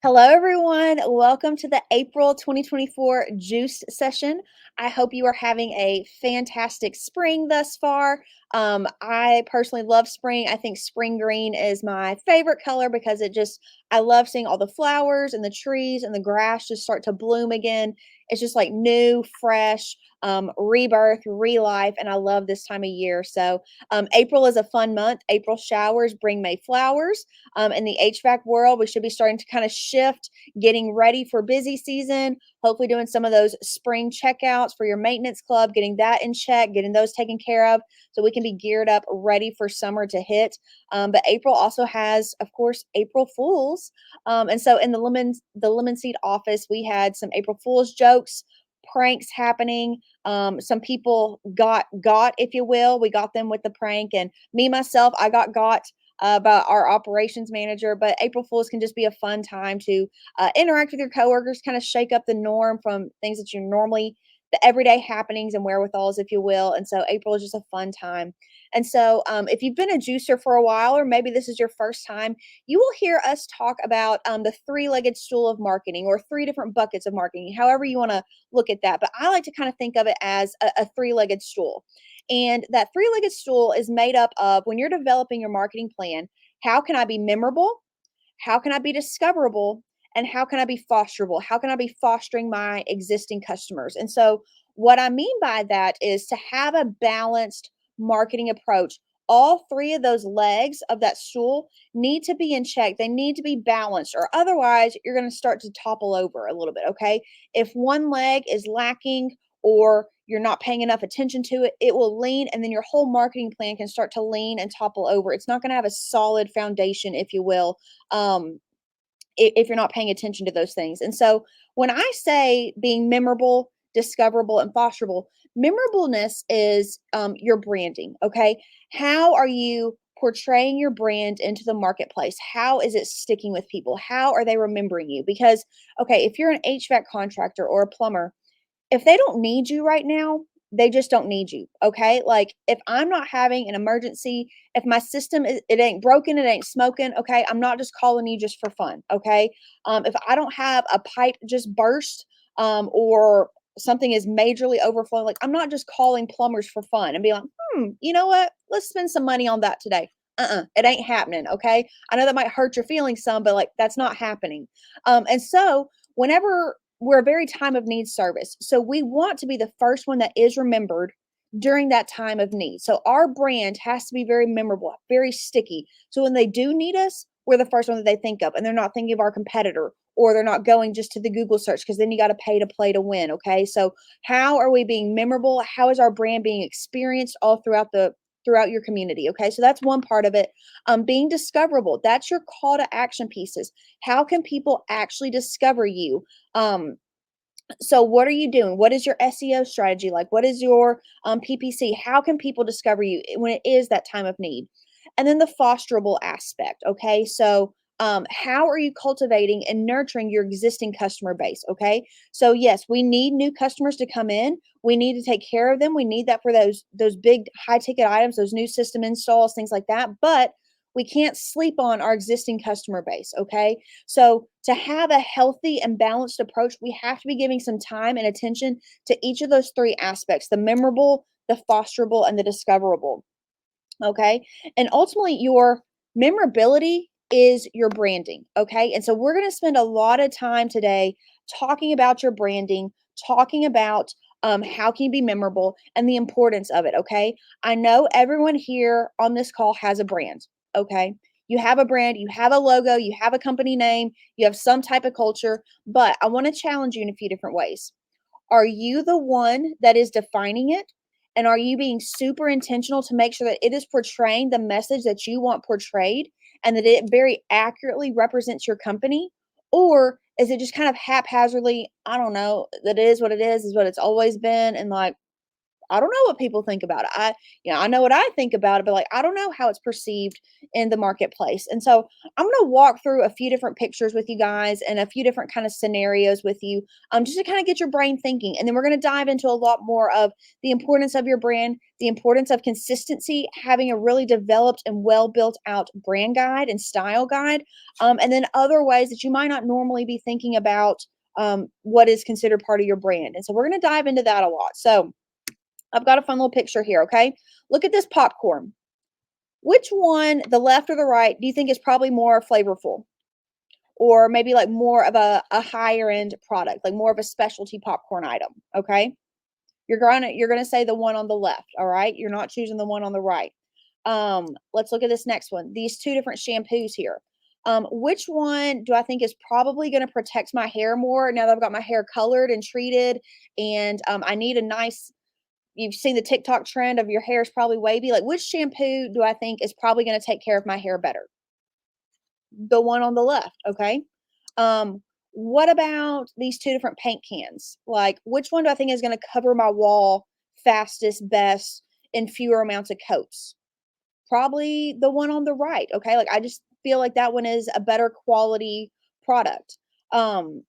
Hello, everyone. Welcome to the April 2024 Juice session. I hope you are having a fantastic spring thus far. I personally love spring. I think spring green is my favorite color because I love seeing all the flowers and the trees and the grass just start to bloom again. It's just like new, fresh, rebirth, relife, and I love this time of year. April is a fun month. April showers bring May flowers. In the HVAC world, we should be starting to kind of shift, getting ready for busy season, hopefully doing some of those spring checkouts for your maintenance club, getting that in check, getting those taken care of so we can be geared up, ready for summer to hit. But April also has, of course, April Fools. And so in the Lemon Seed office, we had some April Fools jokes, pranks happening. Some people got, if you will. We got them with the prank, and me myself, I got about our operations manager. But April Fools can just be a fun time to interact with your coworkers, kind of shake up the norm from things that you normally, the everyday happenings and wherewithals, if you will. And so April is just a fun time. If you've been a juicer for a while, or maybe this is your first time, you will hear us talk about the three-legged stool of marketing, or three different buckets of marketing, however you want to look at that. But I like to kind of think of it as a three-legged stool. And that three-legged stool is made up of, when you're developing your marketing plan, how can I be memorable? How can I be discoverable? And how can I be fosterable? How can I be fostering my existing customers? And so, what I mean by that is to have a balanced marketing approach. All three of those legs of that stool need to be in check. They need to be balanced, or otherwise, you're going to start to topple over a little bit. Okay. If one leg is lacking, or you're not paying enough attention to it, it will lean, and then your whole marketing plan can start to lean and topple over. It's not going to have a solid foundation, if you will, um, if you're not paying attention to those things. And so when I say being memorable, discoverable, and fosterable, memorableness is your branding. Okay. How are you portraying your brand into the marketplace? How is it sticking with people? How are they remembering you? Because, okay, if you're an HVAC contractor or a plumber, if they don't need you right now, they just don't need you, okay? Like, if I'm not having an emergency, if my system it ain't broken, it ain't smoking, okay? I'm not just calling you just for fun, okay? If I don't have a pipe just burst, or something is majorly overflowing, like, I'm not just calling plumbers for fun and be like, you know what? Let's spend some money on that today. It ain't happening, okay? I know that might hurt your feelings some, but like that's not happening. And so whenever we're a very time of need service. So we want to be the first one that is remembered during that time of need. So our brand has to be very memorable, very sticky. So when they do need us, we're the first one that they think of, and they're not thinking of our competitor, or they're not going just to the Google search, because then you got to pay to play to win. Okay. So how are we being memorable? How is our brand being experienced all throughout your community? Okay. So that's one part of it. Being discoverable. That's your call to action pieces. How can people actually discover you? Um, so what are you doing? What is your SEO strategy like? What is your PPC? How can people discover you when it is that time of need? And then the fosterable aspect. Okay. So how are you cultivating and nurturing your existing customer base? Okay. So yes, we need new customers to come in. We need to take care of them. We need that for those big high ticket items, those new system installs, things like that. But we can't sleep on our existing customer base. Okay. So, to have a healthy and balanced approach, we have to be giving some time and attention to each of those three aspects: the memorable, the fosterable, and the discoverable. Okay. And ultimately, your memorability is your branding. Okay. And so, we're going to spend a lot of time today talking about your branding, talking about how can you be memorable and the importance of it. Okay. I know everyone here on this call has a brand. Okay. You have a brand, you have a logo, you have a company name, you have some type of culture, but I want to challenge you in a few different ways. Are you the one that is defining it? And are you being super intentional to make sure that it is portraying the message that you want portrayed, and that it very accurately represents your company? Or is it just kind of haphazardly, I don't know, that it is what it is what it's always been, and like, I don't know what people think about it. I know what I think about it, but like, I don't know how it's perceived in the marketplace. And so I'm going to walk through a few different pictures with you guys and a few different kind of scenarios with you, just to kind of get your brain thinking. And then we're going to dive into a lot more of the importance of your brand, the importance of consistency, having a really developed and well built out brand guide and style guide, and then other ways that you might not normally be thinking about what is considered part of your brand. And so we're going to dive into that a lot. So I've got a fun little picture here. Okay. Look at this popcorn. Which one, the left or the right, do you think is probably more flavorful? Or maybe like more of a higher end product, like more of a specialty popcorn item. Okay. You're gonna say the one on the left. All right. You're not choosing the one on the right. Let's look at this next one. These two different shampoos here. Which one do I think is probably going to protect my hair more now that I've got my hair colored and treated, and I need a nice. You've seen the TikTok trend of your hair is probably wavy. Like, which shampoo do I think is probably going to take care of my hair better? The one on the left. Okay. Um, what about these two different paint cans? Like, which one do I think is going to cover my wall fastest, best, in fewer amounts of coats? Probably the one on the right. Okay. Like, I just feel like that one is a better quality product. Um,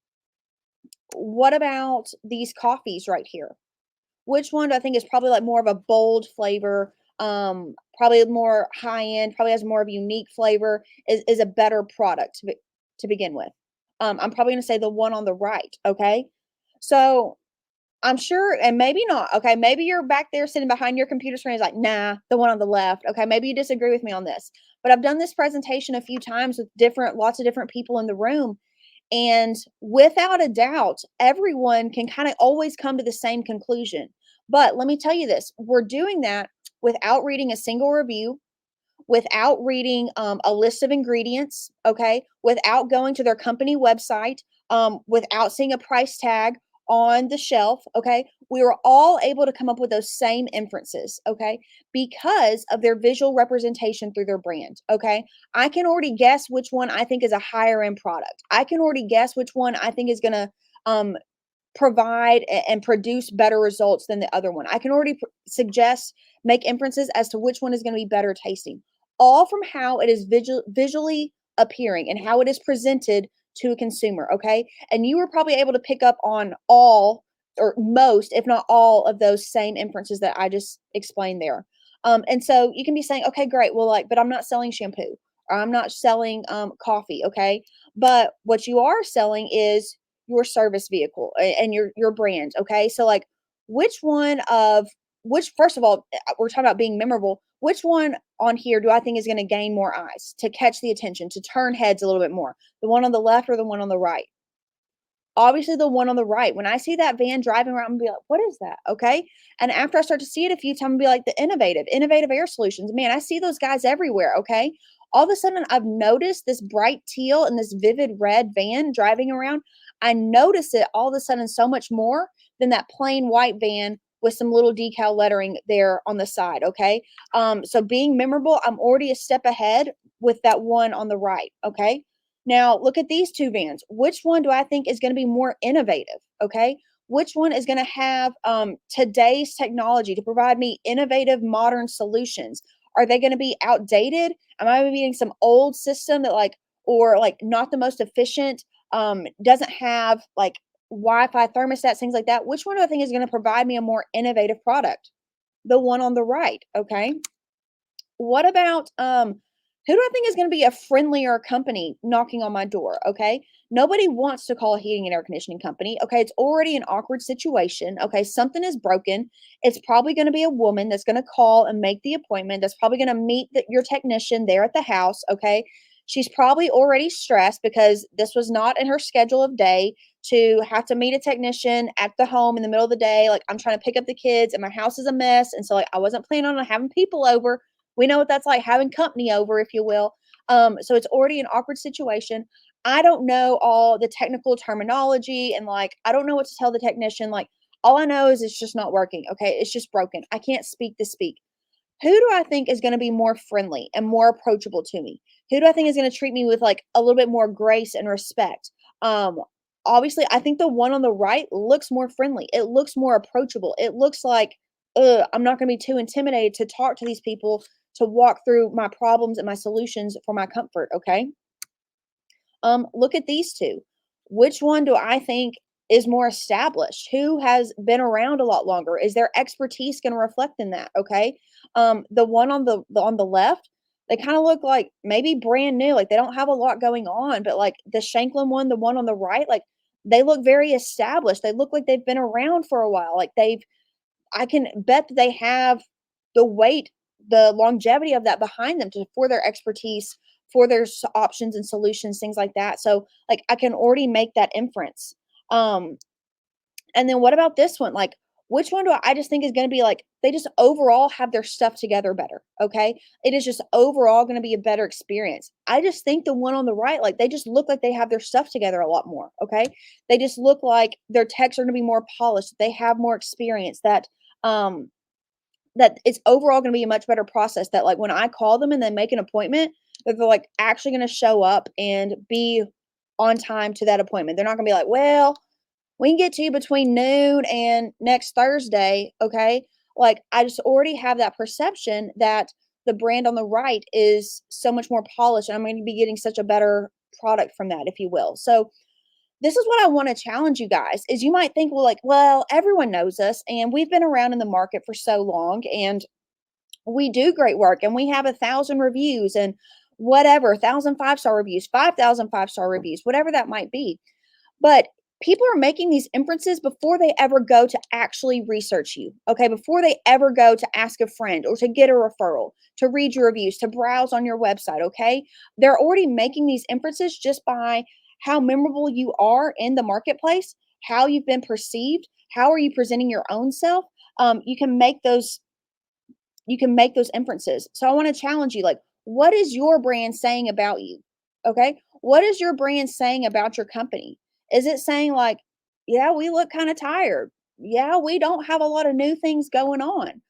what about these coffees right here? Which one do I think is probably like more of a bold flavor? Probably more high end, probably has more of a unique flavor, is a better product to begin with. I'm probably gonna say the one on the right. Okay. So I'm sure, and maybe not. Okay, maybe you're back there sitting behind your computer screen is like, nah, the one on the left. Okay, maybe you disagree with me on this. But I've done this presentation a few times with lots of different people in the room. And without a doubt, everyone can kind of always come to the same conclusion. But let me tell you this, we're doing that without reading a single review, without reading a list of ingredients, okay, without going to their company website, without seeing a price tag on the shelf, okay. We were all able to come up with those same inferences, okay, because of their visual representation through their brand, okay. I can already guess which one I think is a higher end product. I can already guess which one I think is going to um, provide and produce better results than the other one. I can already suggest, make inferences as to which one is going to be better tasting, all from how it is visually appearing and how it is presented to a consumer. Okay. And you were probably able to pick up on all or most, if not all, of those same inferences that I just explained there. And so you can be saying, okay, great. Well, like, but I'm not selling shampoo or I'm not selling coffee. Okay. But what you are selling is your service vehicle and your brand. Okay. So like which one of which first of all, we're talking about being memorable. Which one on here do I think is going to gain more eyes, to catch the attention, to turn heads a little bit more? The one on the left or the one on the right? Obviously the one on the right. When I see that van driving around, I'm gonna be like, what is that? Okay. And after I start to see it a few times, I'm be like, the innovative air solutions. Man, I see those guys everywhere. Okay. All of a sudden, I've noticed this bright teal and this vivid red van driving around. I notice it all of a sudden so much more than that plain white van with some little decal lettering there on the side. Okay. So being memorable, I'm already a step ahead with that one on the right. Okay. Now, look at these two vans. Which one do I think is going to be more innovative? Okay. Which one is going to have today's technology to provide me innovative, modern solutions? Are they going to be outdated? Am I being some old system that, like, or like not the most efficient, doesn't have like Wi-Fi thermostats, things like that? Which one do I think is going to provide me a more innovative product? The one on the right. Okay. What about who do I think is going to be a friendlier company knocking on my door? Okay. Nobody wants to call a heating and air conditioning company. Okay. It's already an awkward situation. Okay. Something is broken. It's probably going to be a woman that's going to call and make the appointment. That's probably going to meet your technician there at the house. Okay. She's probably already stressed because this was not in her schedule of day to have to meet a technician at the home in the middle of the day. Like, I'm trying to pick up the kids and my house is a mess. And so, like, I wasn't planning on having people over. We know what that's like, having company over, if you will. So it's already an awkward situation. I don't know all the technical terminology and like I don't know what to tell the technician. Like all I know is it's just not working. Okay. It's just broken. I can't speak to speak. Who do I think is going to be more friendly and more approachable to me? Who do I think is going to treat me with like a little bit more grace and respect? Um, Obviously, I think the one on the right looks more friendly. It looks more approachable. It looks like I'm not going to be too intimidated to talk to these people, to walk through my problems and my solutions for my comfort. Okay. Look at these two. Which one do I think is more established? Who has been around a lot longer? Is their expertise going to reflect in that? Okay. The one on on the left, they kind of look like maybe brand new, like they don't have a lot going on, but like the Shanklin one, the one on the right, like they look very established. They look like they've been around for a while. Like I can bet that they have the weight, the longevity of that behind them to for their expertise, for their options and solutions, things like that. So, like, I can already make that inference. Um, and then what about this one? Like, which one do I just think is going to be like they just overall have their stuff together better? Okay, it is just overall going to be a better experience. I just think the one on the right, like, they just look like they have their stuff together a lot more. Okay, they just look like their techs are going to be more polished. They have more experience. Um that it's overall gonna be a much better process, that, like, when I call them and then make an appointment, that they're, like, actually gonna show up and be on time to that appointment. They're not gonna be like, "Well, we can get to you between noon and next Thursday," okay? Like, I just already have that perception that the brand on the right is so much more polished, and I'm gonna be getting such a better product from that, if you will. So, this is what I want to challenge you guys is you might think, well, like, well, everyone knows us and we've been around in the market for so long and we do great work and we have 1,000 reviews and whatever, 1,000 5-star reviews, 5,000 5-star reviews, whatever that might be. But people are making these inferences before they ever go to actually research you. Okay. Before they ever go to ask a friend or to get a referral, to read your reviews, to browse on your website. Okay. They're already making these inferences just by how memorable you are in the marketplace, how you've been perceived, how are you presenting your own self. You can make those inferences. So I want to challenge you, like, what is your brand saying about you? Okay? What is your brand saying about your company? Is it saying like, yeah, we look kind of tired. Yeah, we don't have a lot of new things going on.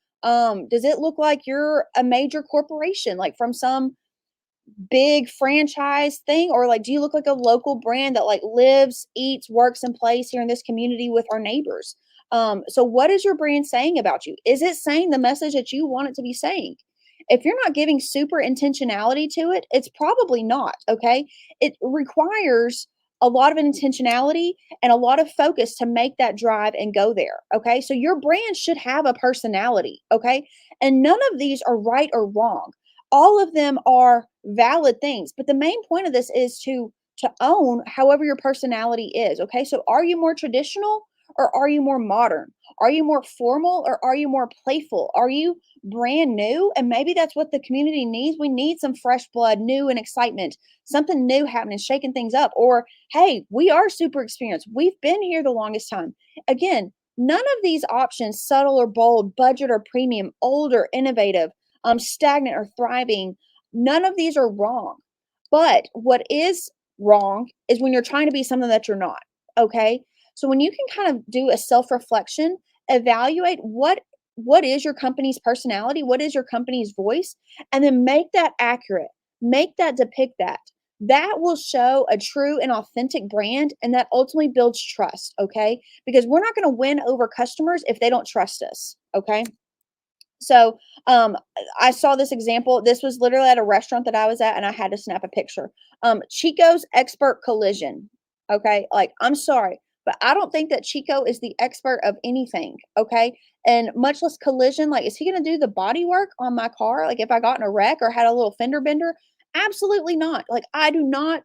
Does it look like you're a major corporation, like from some big franchise thing, or like do you look like a local brand that like lives, eats, works, and plays here in this community with our neighbors? So what is your brand saying about you? Is it saying the message that you want it to be saying? If you're not giving super intentionality to it, it's probably not. Okay, it requires a lot of intentionality and a lot of focus to make that drive and go there. Okay, so your brand should have a personality. Okay, and none of these are right or wrong, all of them are valid things, but the main point of this is to own however your personality is. Okay, so are you more traditional or are you more modern? Are you more formal or are you more playful? Are you brand new? And maybe that's what the community needs. We need some fresh blood, new and excitement, something new happening, shaking things up. Or hey, we are super experienced, we've been here the longest time. Again, none of these options, subtle or bold, budget or premium, old or innovative, stagnant or thriving, none of these are wrong. But what is wrong is when you're trying to be something that you're not. Okay. So when you can kind of do a self-reflection, evaluate what is your company's personality, what is your company's voice, and then make that accurate, make that depict that. That will show a true and authentic brand, and that ultimately builds trust. Okay. Because we're not going to win over customers if they don't trust us. Okay. So, I saw this example. This was literally at a restaurant that I was at, and I had to snap a picture. Chico's Expert Collision. Okay, like I'm sorry, but I don't think that Chico is the expert of anything. Okay, and much less collision. Like, is he going to do the body work on my car? Like, if I got in a wreck or had a little fender bender? Absolutely not. Like, I do not,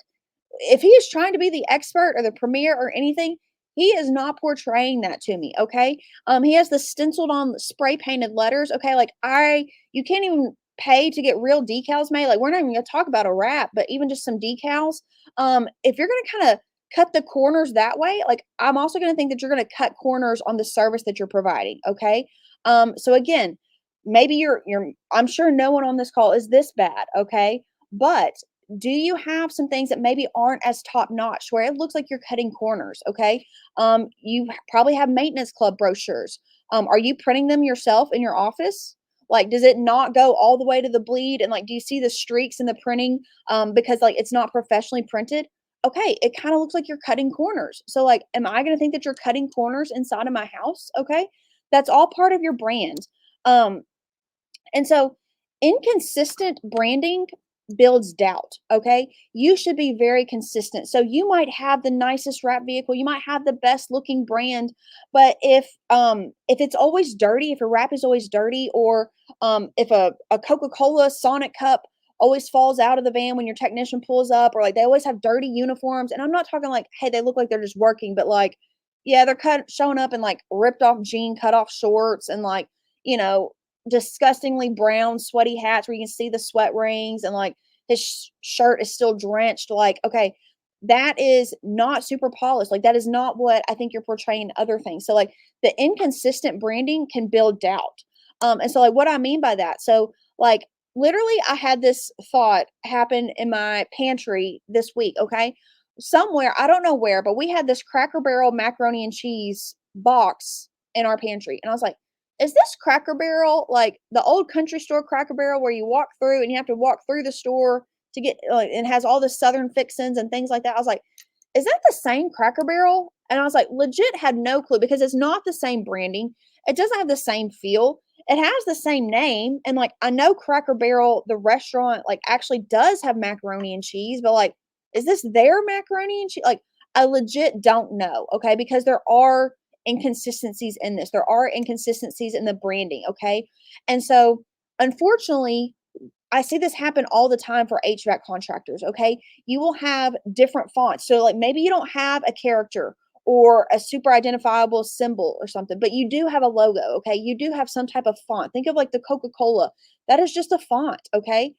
if he is trying to be the expert or the premier or anything, he is not portraying that to me. Okay. He has the stenciled on spray painted letters. Okay. Like you can't even pay to get real decals made. Like, we're not even going to talk about a wrap, but even just some decals. If you're going to kind of cut the corners that way, like, I'm also going to think that you're going to cut corners on the service that you're providing. Okay. So again, maybe I'm sure no one on this call is this bad. Okay. But do you have some things that maybe aren't as top notch where it looks like you're cutting corners? Okay. Probably have maintenance club brochures. Are you printing them yourself in your office? Like, does it not go all the way to the bleed? And like, do you see the streaks in the printing? Because like it's not professionally printed. Okay, it kind of looks like you're cutting corners. So like, am I going to think that you're cutting corners inside of my house? Okay. That's all part of your brand. Um, and so inconsistent branding builds doubt, okay? You should be very consistent. So you might have the nicest wrap vehicle, you might have the best looking brand, but if it's always dirty, if your wrap is always dirty, or if a Coca-Cola Sonic cup always falls out of the van when your technician pulls up, or like they always have dirty uniforms, and I'm not talking like, hey, they look like they're just working, but like, yeah, they're showing up in like ripped off jean cut off shorts and like, you know, disgustingly brown sweaty hats where you can see the sweat rings, and like his shirt is still drenched. Like, okay, that is not super polished. Like, that is not what I think you're portraying other things. So like the inconsistent branding can build doubt. And so like what I mean by that, so like literally I had this thought happen in my pantry this week. Okay, somewhere, I don't know where, but we had this Cracker Barrel macaroni and cheese box in our pantry, and I was like, is this Cracker Barrel like the old country store Cracker Barrel where you walk through and you have to walk through the store to get like, and has all the southern fixins and things like that? I was like, is that the same Cracker Barrel? And I was like, legit had no clue, because it's not the same branding. It doesn't have the same feel. It has the same name. And like, I know Cracker Barrel, the restaurant, like actually does have macaroni and cheese, but like, is this their macaroni and cheese? Like, I legit don't know. Okay. Because there are inconsistencies in this. There are inconsistencies in the branding. Okay. And so, unfortunately, I see this happen all the time for HVAC contractors, okay? You will have different fonts. So, like, maybe you don't have a character or a super identifiable symbol or something, but you do have a logo, okay? You do have some type of font. Think of like the Coca-Cola. That is just a font, okay?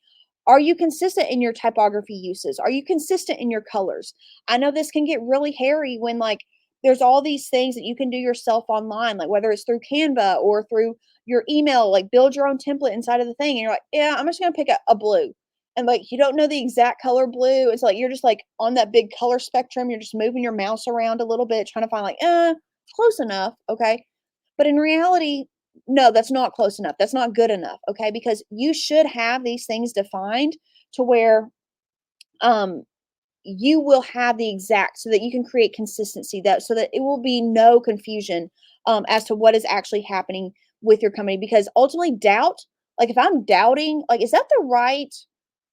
Are you consistent in your typography uses? Are you consistent in your colors? I know this can get really hairy when like there's all these things that you can do yourself online, like whether it's through Canva or through your email, like build your own template inside of the thing. And you're like, yeah, I'm just gonna pick a blue. And like you don't know the exact color blue. It's like you're just like on that big color spectrum. You're just moving your mouse around a little bit, trying to find like, close enough. Okay. But in reality, no, that's not close enough. That's not good enough. Okay. Because you should have these things defined to where um you will have the exact, so that you can create consistency, that so that it will be no confusion as to what is actually happening with your company, because ultimately doubt, like if I'm doubting, like, is that the right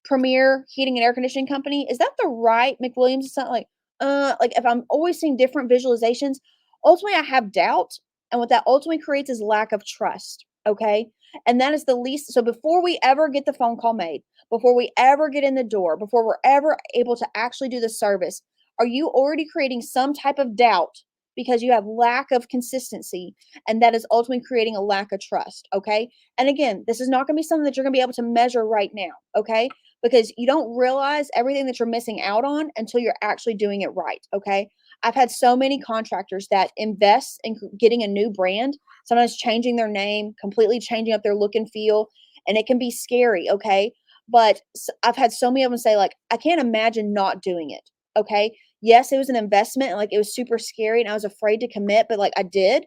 Premier Heating and Air Conditioning Company? Is that the right McWilliams? It's not like if I'm always seeing different visualizations, ultimately I have doubt. And what that ultimately creates is lack of trust. Okay. And that is the least. So before we ever get the phone call made, before we ever get in the door, before we're ever able to actually do the service, are you already creating some type of doubt because you have lack of consistency, and that is ultimately creating a lack of trust, okay? And again, this is not going to be something that you're going to be able to measure right now, okay? Because you don't realize everything that you're missing out on until you're actually doing it right, okay? I've had so many contractors that invest in getting a new brand, sometimes changing their name, completely changing up their look and feel, and it can be scary, okay? But I've had so many of them say, like, I can't imagine not doing it. Okay. Yes, it was an investment and like it was super scary and I was afraid to commit, but like I did.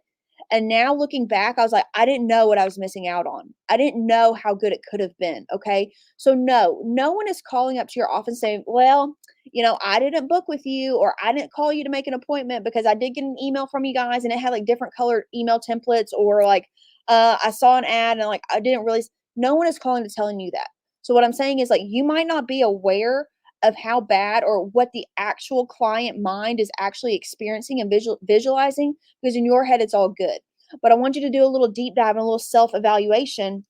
And now looking back, I was like, I didn't know what I was missing out on. I didn't know how good it could have been. Okay. So, no, no one is calling up to your office saying, well, I didn't book with you, or I didn't call you to make an appointment because I did get an email from you guys and it had like different colored email templates, or like I saw an ad and like I didn't really. No one is calling to telling you that. So what I'm saying is like you might not be aware of how bad or what the actual client mind is actually experiencing and visualizing, because in your head it's all good. But I want you to do a little deep dive and a little self-evaluation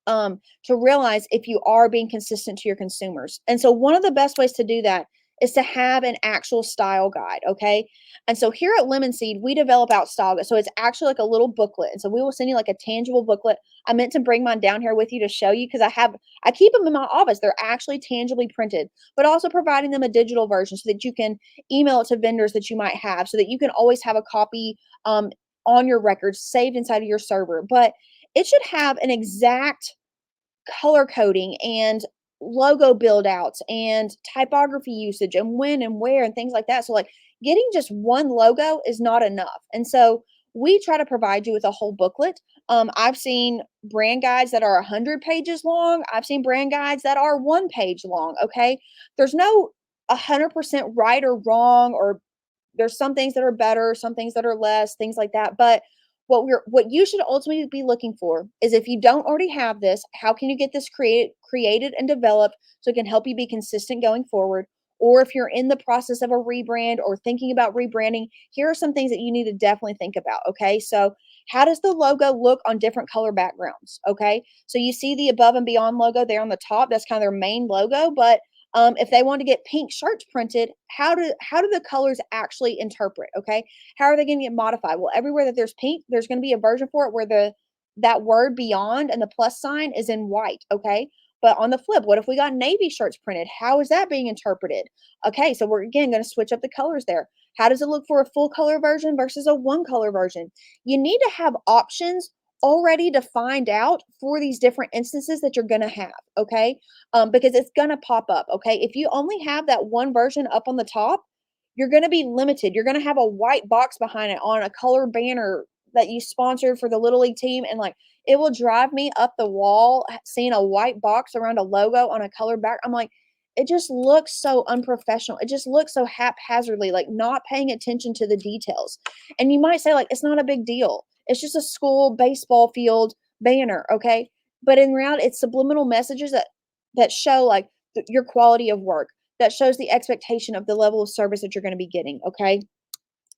to realize if you are being consistent to your consumers. And so one of the best ways to do that is to have an actual style guide. Okay. And so here at Lemon Seed, we develop out style guides. So it's actually like a little booklet. And so we will send you like a tangible booklet. I meant to bring mine down here with you to show you, because I keep them in my office. They're actually tangibly printed, but also providing them a digital version so that you can email it to vendors that you might have, so that you can always have a copy on your records saved inside of your server. But it should have an exact color coding and logo build outs and typography usage and when and where and things like that. So like getting just one logo is not enough. And so we try to provide you with a whole booklet. I've seen brand guides that are 100 pages long. I've seen brand guides that are 1 page long. Okay. There's no 100% right or wrong, or there's some things that are better, some things that are less, things like that. But what you should ultimately be looking for is, if you don't already have this, how can you get this created and developed so it can help you be consistent going forward? Or if you're in the process of a rebrand or thinking about rebranding, here are some things that you need to definitely think about. Okay. So, how does the logo look on different color backgrounds? Okay. So, you see the Above and Beyond logo there on the top. That's kind of their main logo. But if they want to get pink shirts printed, how do the colors actually interpret? Okay. How are they going to get modified? Well, everywhere that there's pink, there's going to be a version for it where the that word beyond and the plus sign is in white. Okay. But on the flip, what if we got navy shirts printed? How is that being interpreted? Okay, so we're again going to switch up the colors there. How does it look for a full color version versus a one color version? You need to have options already defined out for these different instances that you're going to have. Okay, because it's going to pop up. Okay, if you only have that one version up on the top, you're going to be limited. You're going to have a white box behind it on a color banner that you sponsored for the little league team, and like it will drive me up the wall seeing a white box around a logo on a colored back. I'm like, it just looks so unprofessional. It just looks so haphazardly, like not paying attention to the details. And you might say, like, it's not a big deal. It's just a school baseball field banner, okay? But in reality, it's subliminal messages that show like your quality of work, that shows the expectation of the level of service that you're going to be getting, okay?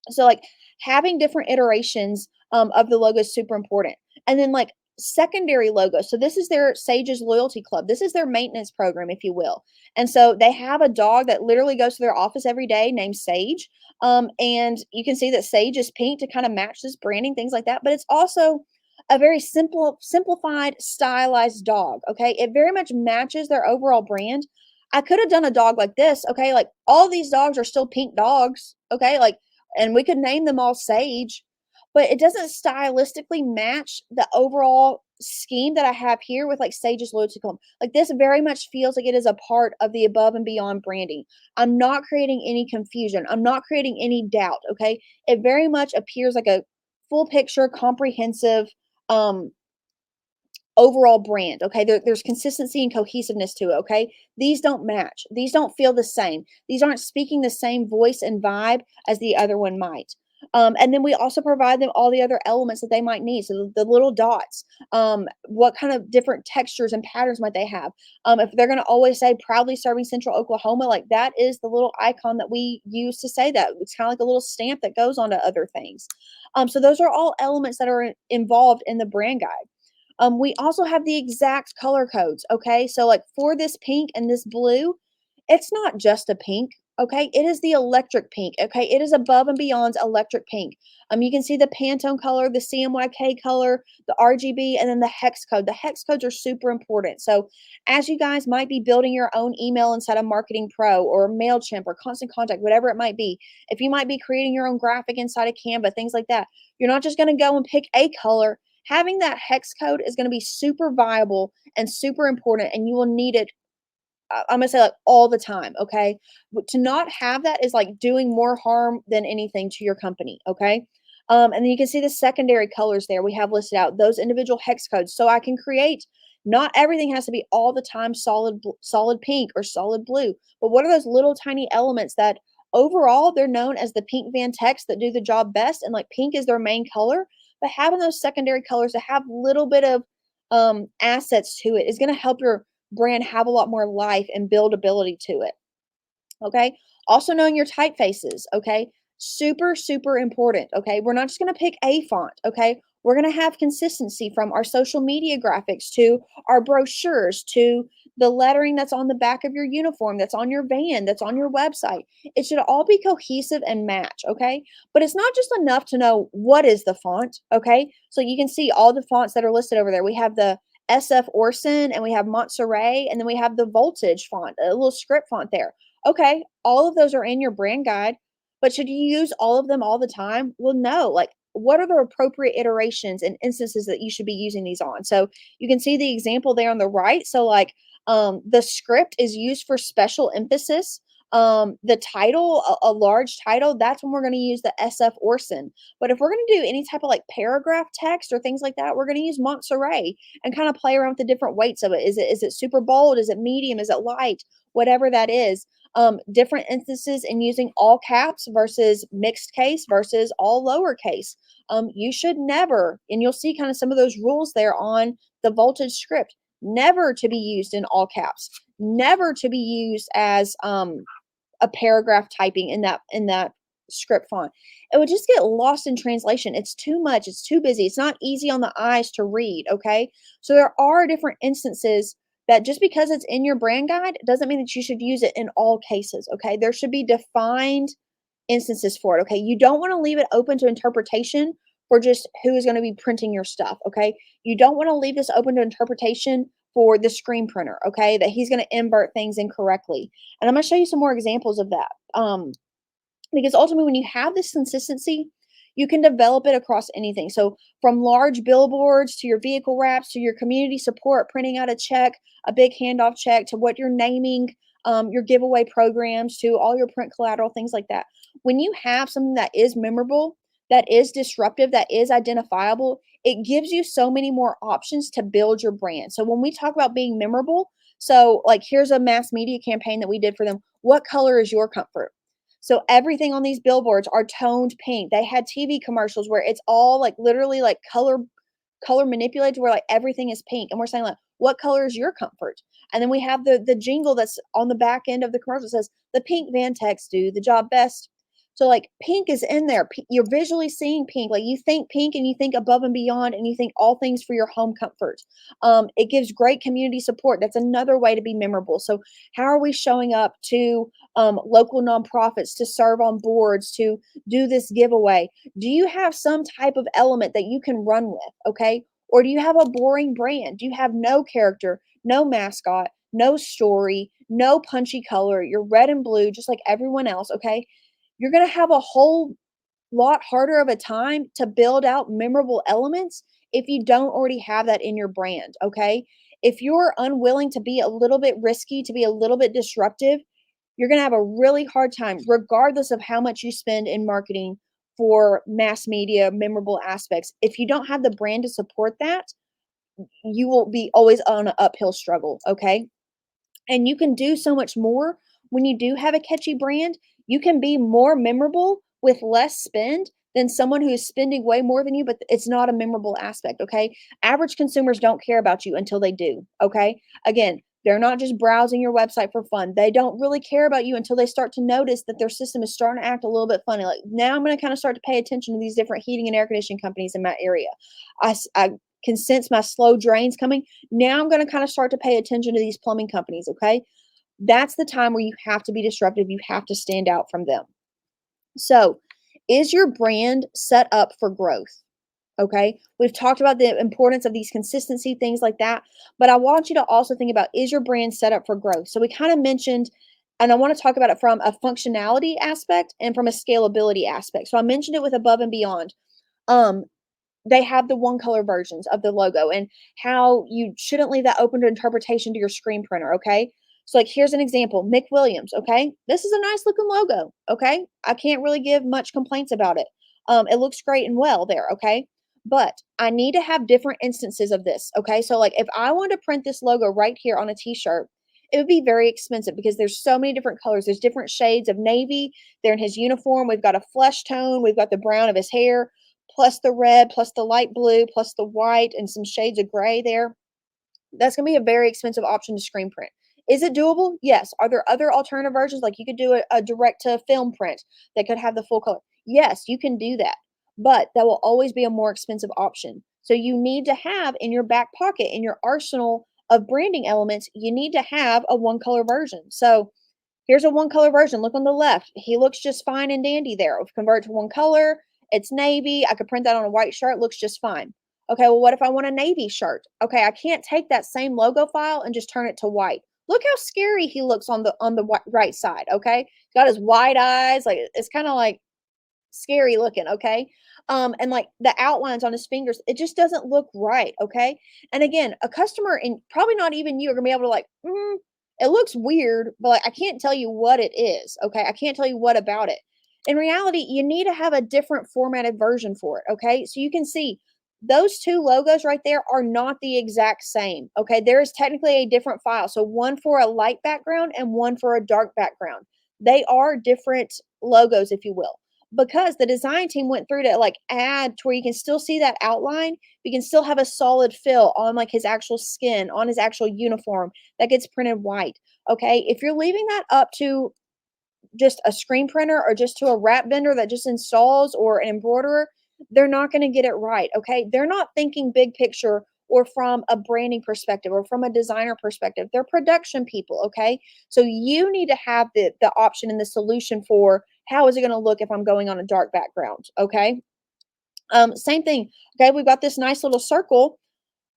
So like having different iterations of the logo is super important. And then like secondary logo. So this is their Sages Loyalty Club. This is their maintenance program, if you will. And so they have a dog that literally goes to their office every day named Sage. And you can see that Sage is pink to kind of match this branding, things like that. But it's also a very simplified, stylized dog. Okay. It very much matches their overall brand. I could have done a dog like this. Okay. Like all these dogs are still pink dogs. Okay. Like, and we could name them all Sage, but it doesn't stylistically match the overall scheme that I have here with like Sage's Loyalty Club. Like this very much feels like it is a part of the Above and Beyond branding. I'm not creating any confusion. I'm not creating any doubt. Okay. It very much appears like a full picture, comprehensive, um, overall brand. Okay. There's consistency and cohesiveness to it. Okay. These don't match. These don't feel the same. These aren't speaking the same voice and vibe as the other one might. And then we also provide them all the other elements that they might need. So the little dots, what kind of different textures and patterns might they have? If they're going to always say proudly serving Central Oklahoma, like that is the little icon that we use to say that. It's kind of like a little stamp that goes onto other things. So those are all elements that are involved in the brand guide. We also have the exact color codes. Okay. So, like for this pink and this blue, it's not just a pink. Okay. It is the electric pink. Okay. It is Above and Beyond's electric pink. You can see the Pantone color, the CMYK color, the RGB, and then the hex code. The hex codes are super important. So, as you guys might be building your own email inside of Marketing Pro or MailChimp or Constant Contact, whatever it might be, if you might be creating your own graphic inside of Canva, things like that, you're not just going to go and pick a color. Having that hex code is going to be super viable and super important, and you will need it. I'm gonna say like all the time, okay? But to not have that is like doing more harm than anything to your company, okay? And then you can see the secondary colors there we have listed out, those individual hex codes. So I can create, not everything has to be all the time solid pink or solid blue, but what are those little tiny elements that overall they're known as the pink Van Tex that do the job best, and like pink is their main color, but having those secondary colors to have little bit of assets to it is going to help your brand have a lot more life and buildability to it. Okay. Also knowing your typefaces. Okay. Super, super important. Okay. We're not just going to pick a font. Okay. We're going to have consistency from our social media graphics to our brochures to the lettering that's on the back of your uniform, that's on your van, that's on your website. It should all be cohesive and match. Okay. But it's not just enough to know what is the font. Okay. So you can see all the fonts that are listed over there. We have the SF Orson and we have Montserrat, and then we have the Voltage font, a little script font there. Okay, all of those are in your brand guide, but should you use all of them all the time? Well, no. Like, what are the appropriate iterations and instances that you should be using these on? So you can see the example there on the right. So, like, the script is used for special emphasis. The title, a large title, that's when we're going to use the SF Orson. But if we're going to do any type of like paragraph text or things like that, we're going to use Montserrat and kind of play around with the different weights of it. Is it super bold? Is it medium? Is it light? Whatever that is. different instances in using all caps versus mixed case versus all lowercase. You should never, and you'll see kind of some of those rules there on the voltage script, never to be used in all caps, never to be used as a paragraph typing in that script font. It would just get lost in translation. It's too much. It's too busy. It's not easy on the eyes to read. Okay. So there are different instances that just because it's in your brand guide doesn't mean that you should use it in all cases. Okay. There should be defined instances for it. Okay. You don't want to leave it open to interpretation for just who is going to be printing your stuff. Okay. You don't want to leave this open to interpretation for the screen printer. Okay. That he's going to invert things incorrectly. And I'm going to show you some more examples of that. Because ultimately, when you have this consistency, you can develop it across anything. So, from large billboards to your vehicle wraps to your community support, printing out a check, a big handoff check, to what you're naming your giveaway programs, to all your print collateral, things like that. When you have something that is memorable, that is disruptive, that is identifiable, it gives you so many more options to build your brand. So, when we talk about being memorable, so like here's a mass media campaign that we did for them. What color is your comfort? So everything on these billboards are toned pink. They had TV commercials where it's all like literally like color manipulated where like everything is pink. And we're saying like, what color is your comfort? And then we have the jingle that's on the back end of the commercial says the pink Vantex do the job best. So like pink is in there. You're visually seeing pink. Like you think pink and you think above and beyond and you think all things for your home comfort. It gives great community support. That's another way to be memorable. So how are we showing up to local nonprofits to serve on boards to do this giveaway? Do you have some type of element that you can run with? Okay. Or do you have a boring brand? Do you have no character, no mascot, no story, no punchy color? You're red and blue, just like everyone else. Okay. You're going to have a whole lot harder of a time to build out memorable elements if you don't already have that in your brand. Okay. If you're unwilling to be a little bit risky, to be a little bit disruptive, you're going to have a really hard time, regardless of how much you spend in marketing for mass media, memorable aspects. If you don't have the brand to support that, you will be always on an uphill struggle. Okay. And you can do so much more when you do have a catchy brand. You can be more memorable with less spend than someone who's spending way more than you, but it's not a memorable aspect. Okay. Average consumers don't care about you until they do. Okay. Again, they're not just browsing your website for fun. They don't really care about you until they start to notice that their system is starting to act a little bit funny. Like now I'm going to kind of start to pay attention to these different heating and air conditioning companies in my area. I can sense my slow drains coming. Now I'm going to kind of start to pay attention to these plumbing companies, okay? That's the time where you have to be disruptive. You have to stand out from them. So, is your brand set up for growth? Okay. We've talked about the importance of these consistency, things like that. But I want you to also think about, is your brand set up for growth? So, we kind of mentioned, and I want to talk about it from a functionality aspect and from a scalability aspect. So, I mentioned it with above and beyond. Um, they have the one color versions of the logo and how you shouldn't leave that open to interpretation to your screen printer. Okay. So, like, here's an example Mick Williams. Okay. This is a nice looking logo. Okay. I can't really give much complaints about it. It looks great and well there. Okay. But I need to have different instances of this. Okay. So, like, if I want to print this logo right here on a t shirt, it would be very expensive because there's so many different colors. There's different shades of navy. They're in his uniform. We've got a flesh tone. We've got the brown of his hair plus the red, plus the light blue, plus the white, and some shades of gray there. That's going to be a very expensive option to screen print. Is it doable? Yes. Are there other alternative versions? Like you could do a direct to film print that could have the full color. Yes, you can do that. But that will always be a more expensive option. So you need to have in your back pocket, in your arsenal of branding elements, you need to have a one color version. So here's a one color version. Look on the left. He looks just fine and dandy there. If convert to one color, it's navy. I could print that on a white shirt. Looks just fine. Okay, well, what if I want a navy shirt? Okay, I can't take that same logo file and just turn it to white. Look how scary he looks on the right side. Okay, he's got his wide eyes. Like it's kind of like scary looking. Okay, and like the outlines on his fingers, it just doesn't look right. Okay, and again, a customer and probably not even you are gonna be able to like. It looks weird, but like, I can't tell you what it is. Okay, I can't tell you what about it. In reality, you need to have a different formatted version for it. Okay, so you can see those two logos right there are not the exact same. Okay. There is technically a different file. So one for a light background and one for a dark background. They are different logos, if you will, because the design team went through to like add to where you can still see that outline. You can still have a solid fill on like his actual skin, on his actual uniform that gets printed white. Okay. If you're leaving that up to just a screen printer or just to a wrap vendor that just installs or an embroiderer, they're not going to get it right. Okay. They're not thinking big picture or from a branding perspective or from a designer perspective. They're production people. Okay. So you need to have the option and the solution for how is it going to look if I'm going on a dark background. Okay. Same thing. Okay. We've got this nice little circle,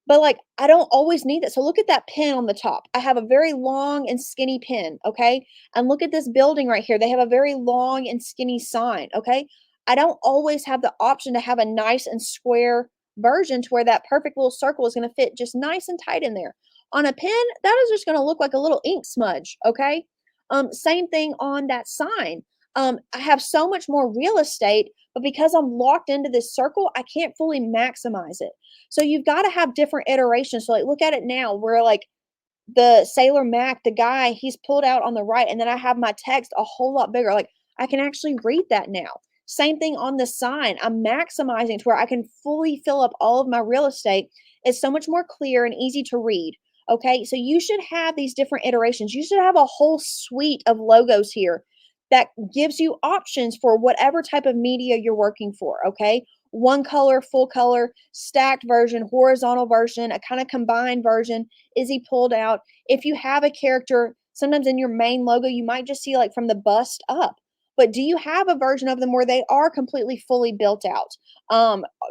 but, like, I don't always need it. So look at that pin on the top. I have a very long and skinny pin, okay? And look at this building right here. They have a very long and skinny sign, okay? I don't always have the option to have a nice and square version to where that perfect little circle is going to fit just nice and tight in there. On a pin, that is just going to look like a little ink smudge, okay? Same thing on that sign. I have so much more real estate, but because I'm locked into this circle, I can't fully maximize it. So you've got to have different iterations. So like look at it now where like the Sailor Mac, the guy, he's pulled out on the right, and then I have my text a whole lot bigger. Like I can actually read that now. Same thing on the sign. I'm maximizing to where I can fully fill up all of my real estate. It's so much more clear and easy to read. Okay. So you should have these different iterations. You should have a whole suite of logos here that gives you options for whatever type of media you're working for. Okay. One color, full color, stacked version, horizontal version, a kind of combined version. Is he pulled out? If you have a character, sometimes in your main logo, you might just see like from the bust up. But do you have a version of them where they are completely fully built out?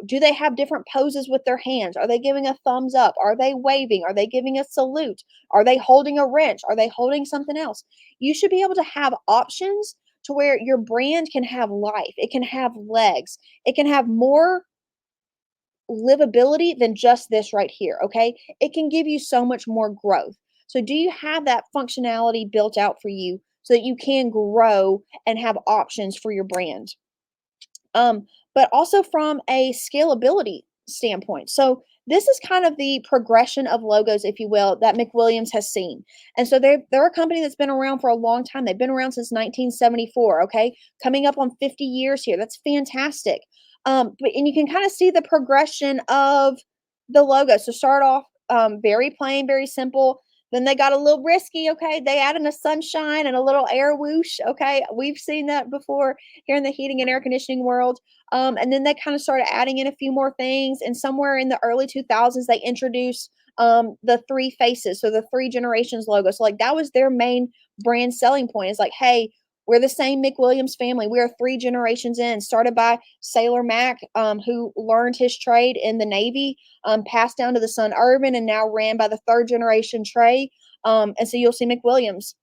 Do they have different poses with their hands? Are they giving a thumbs up? Are they waving? Are they giving a salute? Are they holding a wrench? Are they holding something else? You should be able to have options to where your brand can have life. It can have legs. It can have more livability than just this right here, okay? It can give you so much more growth. So do you have that functionality built out for you so that you can grow and have options for your brand? But also from a scalability standpoint. So this is kind of the progression of logos, if you will, that McWilliams has seen. And so they're a company that's been around for a long time. They've been around since 1974, okay? Coming up on 50 years here. That's fantastic. But and you can kind of see the progression of the logo. So start off very plain, very simple. Then they got a little risky, okay? They added a sunshine and a little air whoosh, okay? We've seen that before here in the heating and air conditioning world. And then they kind of started adding in a few more things. And somewhere in the early 2000s, they introduced the three faces, so the three generations logo. So like that was their main brand selling point. It's like, hey, we're the same McWilliams family. We are three generations in. Started by Sailor Mac, who learned his trade in the Navy, passed down to the son Irvin, and now ran by the third generation Trey. And so you'll see McWilliams.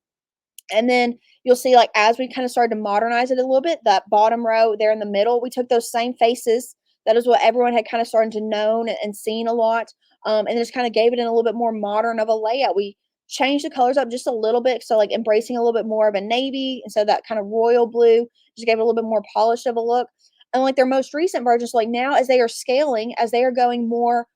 And then you'll see, like, as we kind of started to modernize it a little bit, that bottom row there in the middle, we took those same faces. That is what everyone had kind of started to know and seen a lot. And just kind of gave it in a little bit more modern of a layout. We changed the colors up just a little bit. So, like, embracing a little bit more of a navy. And so that kind of royal blue just gave it a little bit more polished of a look. And like their most recent versions, like now as they are scaling, as they are going more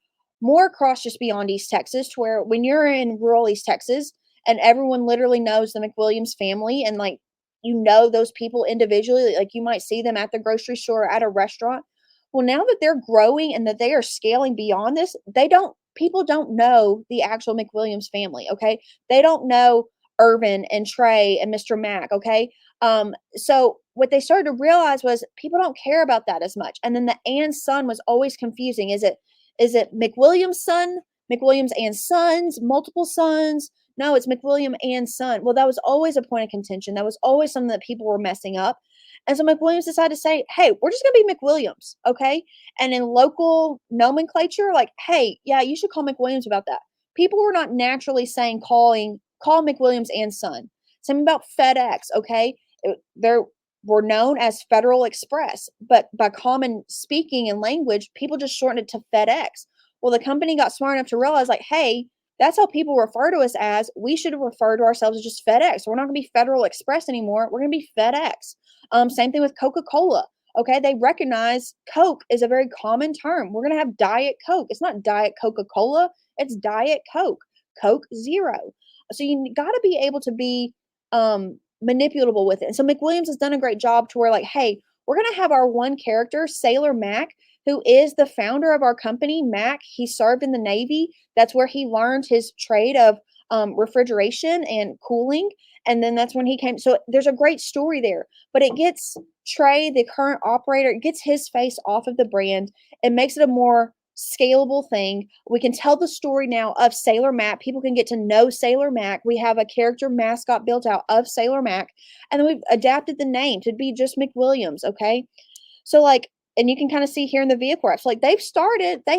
across just beyond East Texas, to where when you're in rural East Texas, and everyone literally knows the McWilliams family and like you know those people individually, like you might see them at the grocery store, at a restaurant. Well, now that they're growing and that they are scaling beyond this, they don't people don't know the actual McWilliams family, okay? They don't know Irvin and Trey and Mr. Mac, okay? So what they started to realize was people don't care about that as much. And then the and son was always confusing. Is it McWilliams' son, McWilliams and sons, multiple sons? No, it's McWilliam and son. Well, that was always a point of contention. That was always something that people were messing up. And so McWilliams decided to say, hey, we're just going to be McWilliams. Okay. And in local nomenclature, like, hey, yeah, you should call McWilliams about that. People were not naturally saying call McWilliams and son. Something about FedEx. Okay. They're were known as Federal Express, but by common speaking and language, people just shortened it to FedEx. Well, the company got smart enough to realize, like, hey, that's how people refer to us as. We should refer to ourselves as just FedEx. We're not going to be Federal Express anymore. We're going to be FedEx. Same thing with Coca Cola. Okay, they recognize Coke is a very common term. We're going to have Diet Coke. It's not Diet Coca-Cola, it's Diet Coke, Coke Zero. So you got to be able to be manipulatable with it. And so McWilliams has done a great job to where, like, hey, we're going to have our one character, Sailor Mac, who is the founder of our company. Mac, he served in the Navy. That's where he learned his trade of refrigeration and cooling. And then that's when he came. So there's a great story there, but it gets Trey, the current operator, it gets his face off of the brand. It makes it a more scalable thing. We can tell the story now of Sailor Mac. People can get to know Sailor Mac. We have a character mascot built out of Sailor Mac, and then we've adapted the name to be just McWilliams. Okay, so like, and you can kind of see here in the vehicle wraps, like they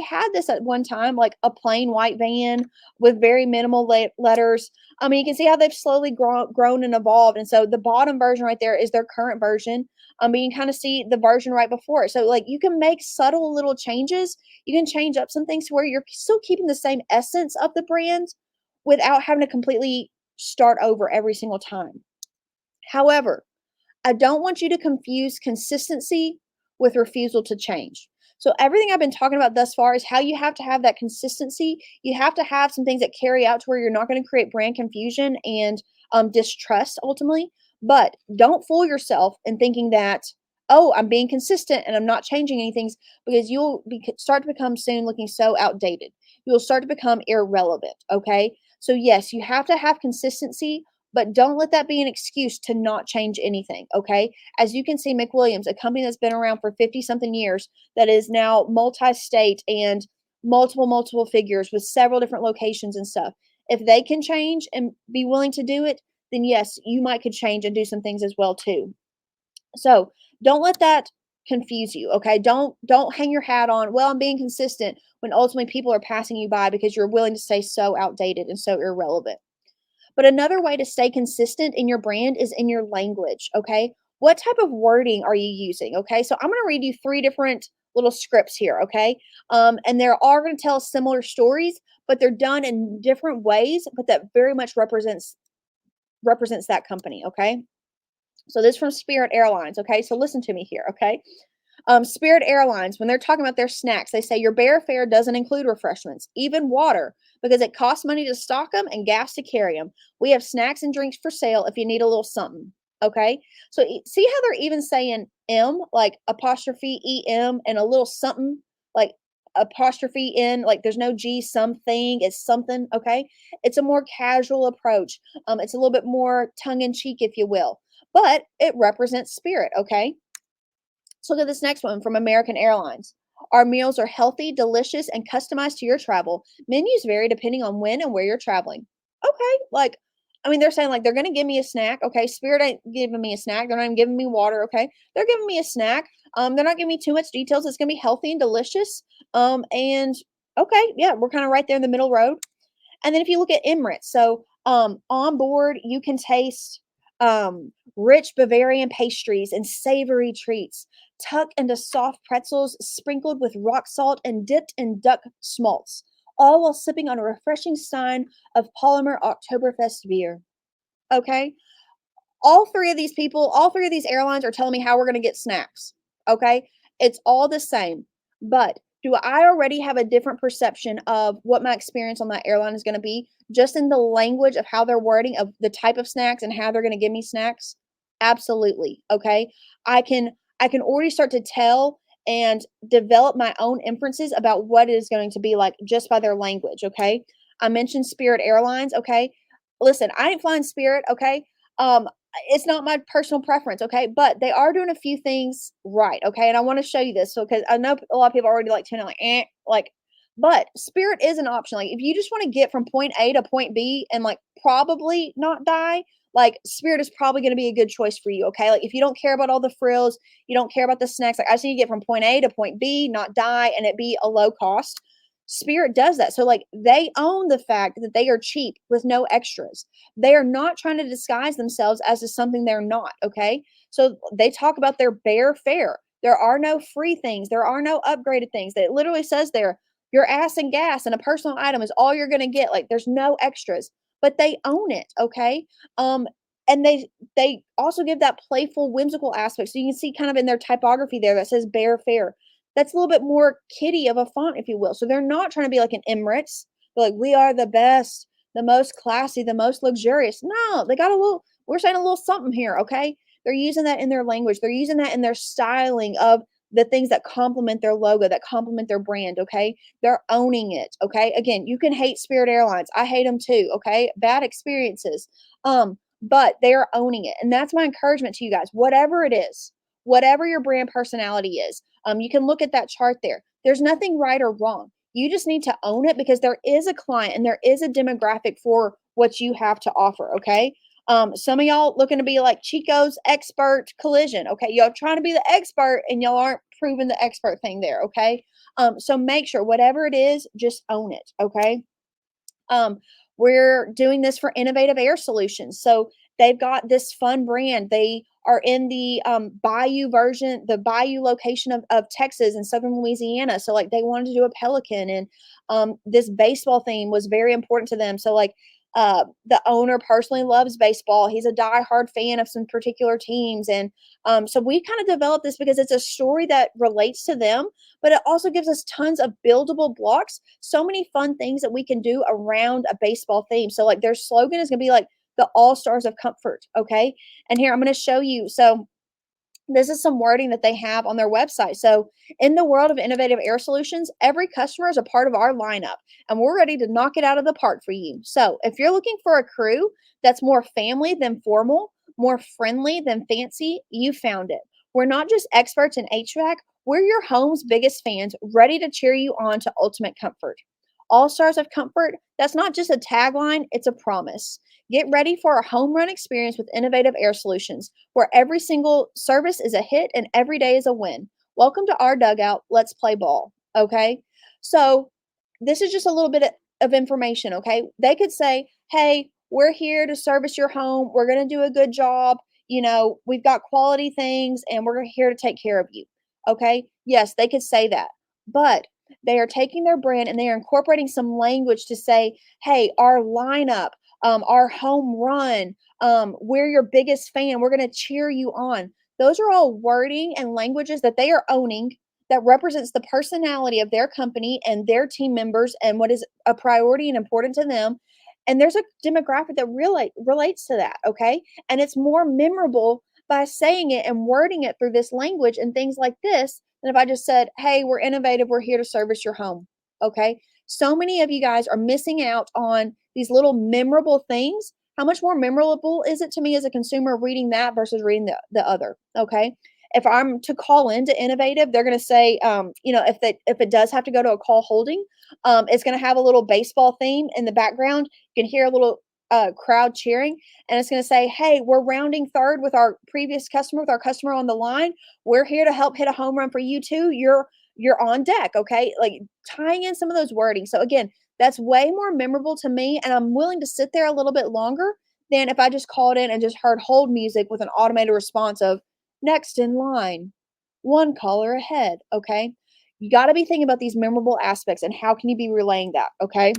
had this at one time, like a plain white van with very minimal letters. I mean, you can see how they've slowly grown and evolved. And so the bottom version right there is their current version. But you can kind of see the version right before it. So like you can make subtle little changes. You can change up some things to where you're still keeping the same essence of the brand without having to completely start over every single time. However, I don't want you to confuse consistency with refusal to change. So everything I've been talking about thus far is how you have to have that consistency. You have to have some things that carry out to where you're not going to create brand confusion and distrust ultimately. But don't fool yourself in thinking that, oh, I'm being consistent and I'm not changing anything, because start to become soon looking so outdated. You'll start to become irrelevant. Okay. So yes, you have to have consistency, but don't let that be an excuse to not change anything, okay? As you can see, McWilliams, a company that's been around for 50 something years, that is now multi-state and multiple figures with several different locations and stuff. If they can change and be willing to do it, then yes, you might could change and do some things as well too. So don't let that confuse you, okay? Don't hang your hat on, well, I'm being consistent, when ultimately people are passing you by because you're willing to stay so outdated and so irrelevant. But another way to stay consistent in your brand is in your language, okay? What type of wording are you using, okay? So I'm going to read you three different little scripts here, okay? And they're all going to tell similar stories, but they're done in different ways, but that very much represents that company, okay? So this is from Spirit Airlines, okay? So listen to me here, okay? Spirit Airlines, when they're talking about their snacks, they say your bear fare doesn't include refreshments, even water, because it costs money to stock them and gas to carry them. We have snacks and drinks for sale if you need a little something. Okay. So see how they're even saying M, like apostrophe EM, and a little something, like apostrophe in, like there's no G, something, it's something. Okay. It's a more casual approach. It's a little bit more tongue in cheek, if you will, but it represents Spirit. Okay. So look at this next one from American Airlines. Our meals are healthy, delicious, and customized to your travel. Menus vary depending on when and where you're traveling. Okay, like, I mean, they're saying like they're gonna give me a snack. Okay, Spirit ain't giving me a snack. They're not even giving me water. Okay, they're giving me a snack. They're not giving me too much details. It's gonna be healthy and delicious. And okay, yeah, we're kind of right there in the middle road. And then if you look at Emirates, so on board you can taste rich Bavarian pastries and savory treats, tucked into soft pretzels sprinkled with rock salt and dipped in duck schmaltz, all while sipping on a refreshing stein of Polymer Oktoberfest beer. Okay, all three of these airlines are telling me how we're going to get snacks. Okay. It's all the same. But do I already have a different perception of what my experience on that airline is going to be just in the language of how they're wording of the type of snacks and how they're going to give me snacks? Absolutely. Okay. I can I can already start to tell and develop my own inferences about what it is going to be like just by their language. Okay. I mentioned Spirit Airlines. Okay. Listen, I ain't flying Spirit. Okay. Um, it's not my personal preference, okay? But they are doing a few things right, okay? And I want to show you this. So, because I know a lot of people already like to know, like, but Spirit is an option. Like, if you just want to get from point A to point B and like probably not die, like Spirit is probably going to be a good choice for you, okay? Like, if you don't care about all the frills, you don't care about the snacks, like I just need to get from point A to point B, not die, and it be a low cost. Spirit does that. So, like, they own the fact that they are cheap with no extras. They are not trying to disguise themselves as to something they're not, okay? So they talk about their bare fare. There are no free things. There are no upgraded things. It literally says there, your ass and gas and a personal item is all you're going to get. Like there's no extras, but they own it, okay? Um And they also give that playful, whimsical aspect. So you can see kind of in their typography there that says Bear Fair. That's a little bit more kiddie of a font, if you will. So they're not trying to be like an Emirates. They're like, we are the best, the most classy, the most luxurious. No, they got a little, we're saying a little something here, okay? They're using that in their language. They're using that in their styling of the things that complement their logo, that complement their brand, okay? They're owning it, okay? Again, you can hate Spirit Airlines. I hate them too, okay? Bad experiences. But they are owning it. And that's my encouragement to you guys. Whatever it is, whatever your brand personality is, you can look at that chart there. There's nothing right or wrong. You just need to own it because there is a client and there is a demographic for what you have to offer. Okay. Some of y'all looking to be like Chico's expert collision. Okay. Y'all trying to be the expert and y'all aren't proving the expert thing there. Okay. So make sure whatever it is, just own it. Okay. Um, we're doing this for Innovative Air Solutions. So they've got this fun brand. They are in the Bayou version, the Bayou location of Texas and Southern Louisiana. So like they wanted to do a Pelican, and this baseball theme was very important to them. So like the owner personally loves baseball. He's a diehard fan of some particular teams, and so we kind of developed this because it's a story that relates to them, but it also gives us tons of buildable blocks, so many fun things that we can do around a baseball theme. So like their slogan is going to be like the all stars of comfort. Okay. And here I'm going to show you. So this is some wording that they have on their website. So, in the world of innovative air solutions, every customer is a part of our lineup, and we're ready to knock it out of the park for you. So, if you're looking for a crew that's more family than formal, more friendly than fancy, you found it. We're not just experts in HVAC, we're your home's biggest fans, ready to cheer you on to ultimate comfort. All Stars of Comfort, that's not just a tagline, it's a promise. Get ready for a home run experience with innovative air solutions where every single service is a hit and every day is a win. Welcome to our dugout. Let's play ball. Okay. So, this is just a little bit of information. Okay. They could say, hey, we're here to service your home. We're going to do a good job. We've got quality things and we're here to take care of you. Okay. Yes, they could say that. But they are taking their brand and they are incorporating some language to say, hey, our lineup, our home run, we're your biggest fan. We're going to cheer you on. Those are all wording and languages that they are owning that represents the personality of their company and their team members and what is a priority and important to them. And there's a demographic that really relates to that. Okay. And it's more memorable by saying it and wording it through this language and things like this than if I just said, hey, we're innovative. We're here to service your home. Okay. So many of you guys are missing out on these little memorable things. How much more memorable is it to me as a consumer reading that versus reading the other? Okay. If I'm to call into Innovative, they're going to say, if it does have to go to a call holding, it's going to have a little baseball theme in the background. You can hear a little crowd cheering, and it's going to say, "Hey, we're rounding third with our previous customer, with our customer on the line. We're here to help hit a home run for you too. You're on deck." Okay, like tying in some of those wording. So again, that's way more memorable to me, and I'm willing to sit there a little bit longer than if I just called in and just heard hold music with an automated response of next in line, one caller ahead. Okay, you got to be thinking about these memorable aspects and how can you be relaying that. Okay,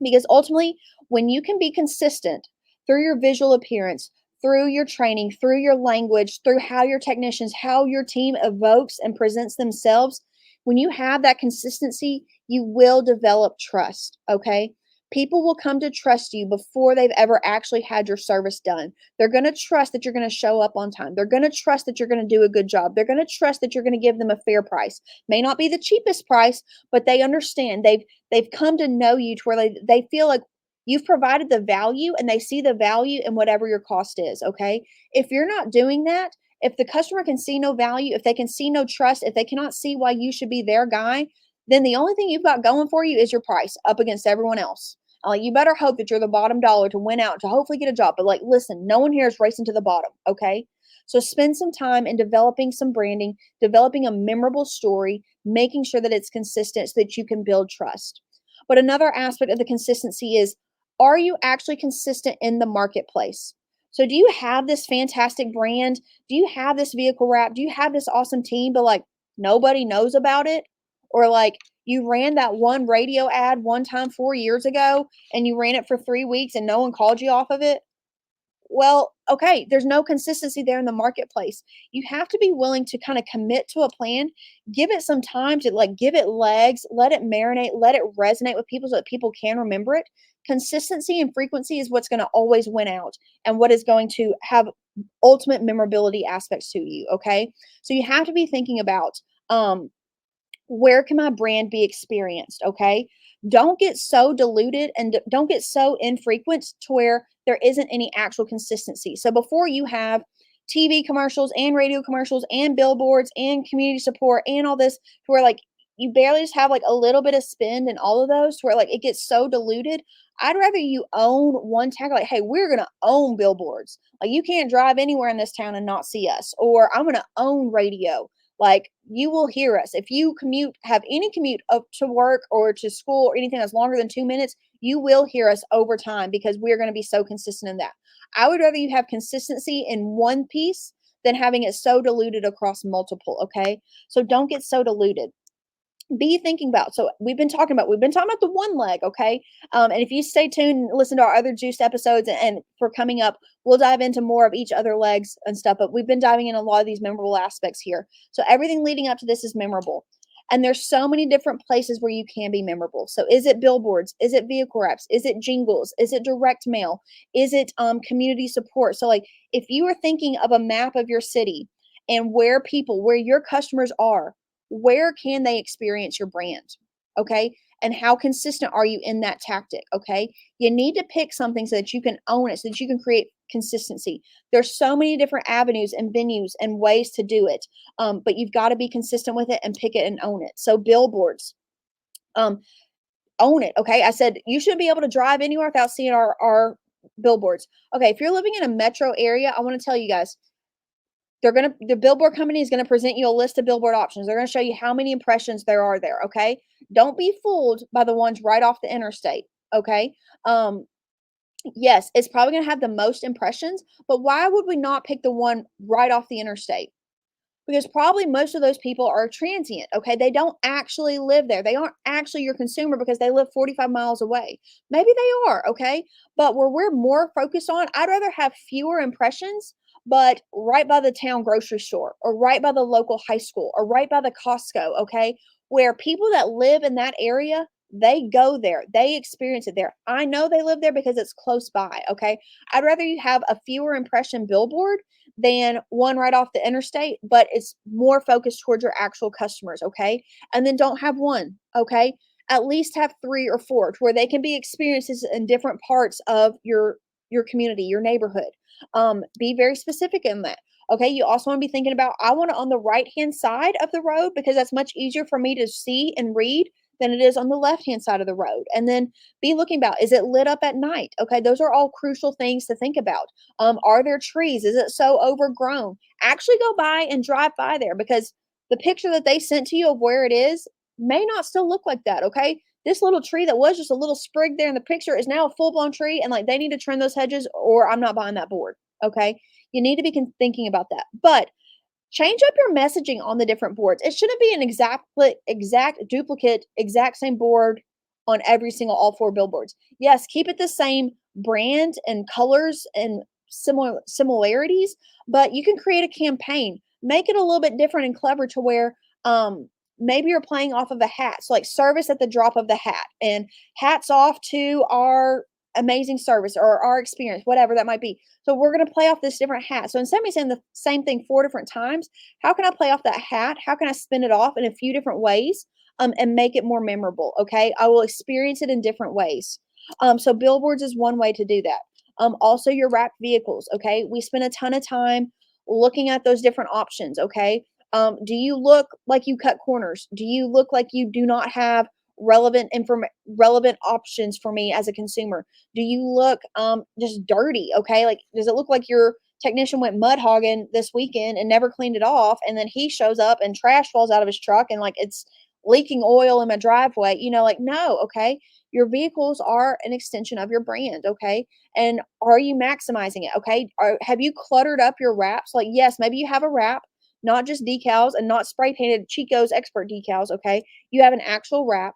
because ultimately, when you can be consistent through your visual appearance, through your training, through your language, through how your technicians, how your team evokes and presents themselves, when you have that consistency, you will develop trust. Okay. People will come to trust you before they've ever actually had your service done. They're going to trust that you're going to show up on time. They're going to trust that you're going to do a good job. They're going to trust that you're going to give them a fair price. May not be the cheapest price, but they understand. They've come to know you to where they feel like you've provided the value and they see the value in whatever your cost is. Okay. If you're not doing that, if the customer can see no value, if they can see no trust, if they cannot see why you should be their guy, then the only thing you've got going for you is your price up against everyone else. Like you better hope that you're the bottom dollar to win out to hopefully get a job. But like, listen, no one here is racing to the bottom. Okay. So spend some time in developing some branding, developing a memorable story, making sure that it's consistent so that you can build trust. But another aspect of the consistency is, are you actually consistent in the marketplace? So do you have this fantastic brand? Do you have this vehicle wrap? Do you have this awesome team, but like nobody knows about it? Or like you ran that one radio ad one time 4 years ago and you ran it for 3 weeks and no one called you off of it? Well, okay, there's no consistency there in the marketplace. You have to be willing to kind of commit to a plan, give it some time to like give it legs, let it marinate, let it resonate with people so that people can remember it. Consistency and frequency is what's going to always win out and what is going to have ultimate memorability aspects to you. Okay. So you have to be thinking about um, where can my brand be experienced? Okay. Don't get so diluted and don't get so infrequent to where there isn't any actual consistency. So before you have TV commercials and radio commercials and billboards and community support and all this, to where like you barely just have like a little bit of spend in all of those, to where like it gets so diluted. I'd rather you own one tag, like, hey, we're going to own billboards. Like, you can't drive anywhere in this town and not see us. Or I'm going to own radio, like, you will hear us. If you commute, have any commute up to work or to school or anything that's longer than 2 minutes, you will hear us over time because we're going to be so consistent in that. I would rather you have consistency in one piece than having it so diluted across multiple. Okay. So don't get so diluted. Be thinking about, so we've been talking about the one leg. Okay. And if you stay tuned and listen to our other juice episodes, and for coming up, we'll dive into more of each other legs and stuff, but we've been diving in a lot of these memorable aspects here. So everything leading up to this is memorable, and there's so many different places where you can be memorable. So is it billboards, is it vehicle wraps, is it jingles, is it direct mail, is it community support? So like if you are thinking of a map of your city and where your customers are, where can they experience your brand? Okay. And how consistent are you in that tactic? Okay. You need to pick something so that you can own it, so that you can create consistency. There's so many different avenues and venues and ways to do it. But you've got to be consistent with it and pick it and own it. So billboards, um, own it. Okay. I said you should be able to drive anywhere without seeing our billboards. Okay. If you're living in a metro area, I want to tell you guys, the billboard company is gonna present you a list of billboard options. They're gonna show you how many impressions there are there, okay? Don't be fooled by the ones right off the interstate, okay? Um, yes, it's probably gonna have the most impressions, but why would we not pick the one right off the interstate? Because probably most of those people are transient, okay? They don't actually live there. They aren't actually your consumer because they live 45 miles away. Maybe they are, okay? But where we're more focused on, I'd rather have fewer impressions, but right by the town grocery store or right by the local high school or right by the Costco, okay? Where people that live in that area, they go there, they experience it there. I know they live there because it's close by, okay? I'd rather you have a fewer impression billboard than one right off the interstate, but it's more focused towards your actual customers, okay? And then don't have one, okay? At least have three or four to where they can be experiences in different parts of your community, your neighborhood. Be very specific in that. Okay, you also want to be thinking about, I want it on the right hand side of the road because that's much easier for me to see and read than it is on the left hand side of the road. And then be looking about, is it lit up at night? Okay, those are all crucial things to think about. Are there trees? Is it so overgrown? Actually go by and drive by there, because the picture that they sent to you of where it is may not still look like that. Okay. This little tree that was just a little sprig there in the picture is now a full blown tree, and like they need to trim those hedges, or I'm not buying that board. Okay. You need to be thinking about that. But change up your messaging on the different boards. It shouldn't be an exact duplicate, exact same board on every single all four billboards. Yes, keep it the same brand and colors and similarities, but you can create a campaign. Make it a little bit different and clever to where maybe you're playing off of a hat. So like service at the drop of the hat, and hats off to our amazing service or our experience, whatever that might be. So we're going to play off this different hat. So instead of me saying the same thing four different times, how can I play off that hat? How can I spin it off in a few different ways, and make it more memorable? Okay. I will experience it in different ways. So billboards is one way to do that. Also your wrapped vehicles. Okay. We spend a ton of time looking at those different options. Okay. Do you look like you cut corners? Do you look like you do not have relevant options for me as a consumer? Do you look just dirty? Okay, like does it look like your technician went mud hogging this weekend and never cleaned it off, and then he shows up and trash falls out of his truck and like it's leaking oil in my driveway? Like, no. Okay, your vehicles are an extension of your brand. Okay, and are you maximizing it? Okay, have you cluttered up your wraps? Like, yes, maybe you have a wrap, not just decals and not spray painted Chico's expert decals. Okay, you have an actual wrap.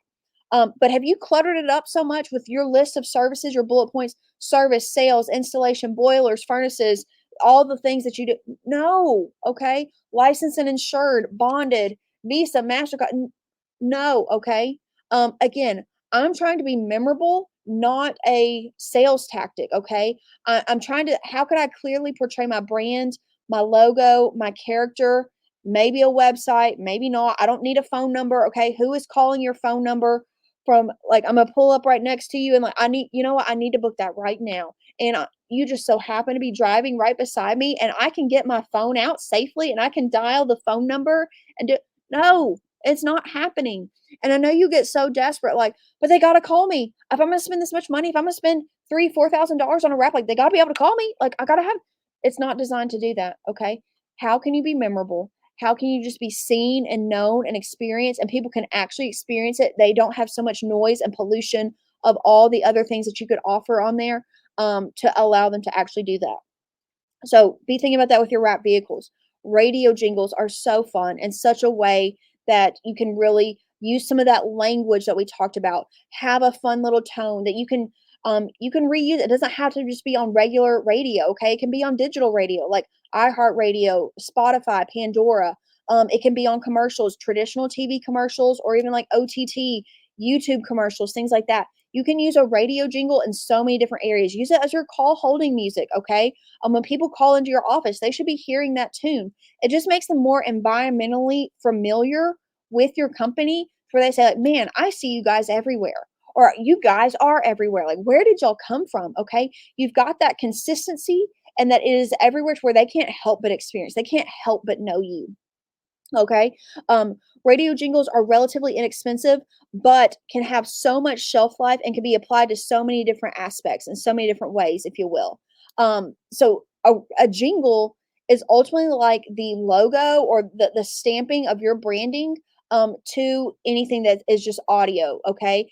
But have you cluttered it up so much with your list of services, your bullet points, service, sales, installation, boilers, furnaces, all the things that you do? No, okay? Licensed and insured, bonded, Visa, MasterCard. No, okay? Again, I'm trying to be memorable, not a sales tactic, okay? I'm trying to, how can I clearly portray my brand, my logo, my character, maybe a website, maybe not. I don't need a phone number, okay? Who is calling your phone number from, like, I'm gonna pull up right next to you and like, I need, you know what? I need to book that right now. And you just so happen to be driving right beside me and I can get my phone out safely and I can dial the phone number and do, no, it's not happening. And I know you get so desperate, like, but they gotta call me. If I'm gonna spend this much money, if I'm gonna spend $3,000, $4,000 on a wrap, like they gotta be able to call me. Like I gotta have, it's not designed to do that. Okay. How can you be memorable? How can you just be seen and known and experienced and people can actually experience it? They don't have so much noise and pollution of all the other things that you could offer on there to allow them to actually do that. So be thinking about that with your wrap vehicles. Radio jingles are so fun and such a way that you can really use some of that language that we talked about. Have a fun little tone that you can reuse. It doesn't have to just be on regular radio, okay? It can be on digital radio like iHeartRadio, Spotify, Pandora. It can be on commercials, traditional TV commercials, or even like OTT, YouTube commercials, things like that. You can use a radio jingle in so many different areas. Use it as your call holding music, okay? When people call into your office, they should be hearing that tune. It just makes them more environmentally familiar with your company where they say, like, man, I see you guys everywhere. Or you guys are everywhere. Like, where did y'all come from? Okay. You've got that consistency and that it is everywhere to where they can't help but experience. They can't help but know you. Okay. Um, Radio jingles are relatively inexpensive, but can have so much shelf life and can be applied to so many different aspects in so many different ways, if you will. So a jingle is ultimately like the logo or the stamping of your branding to anything that is just audio. Okay.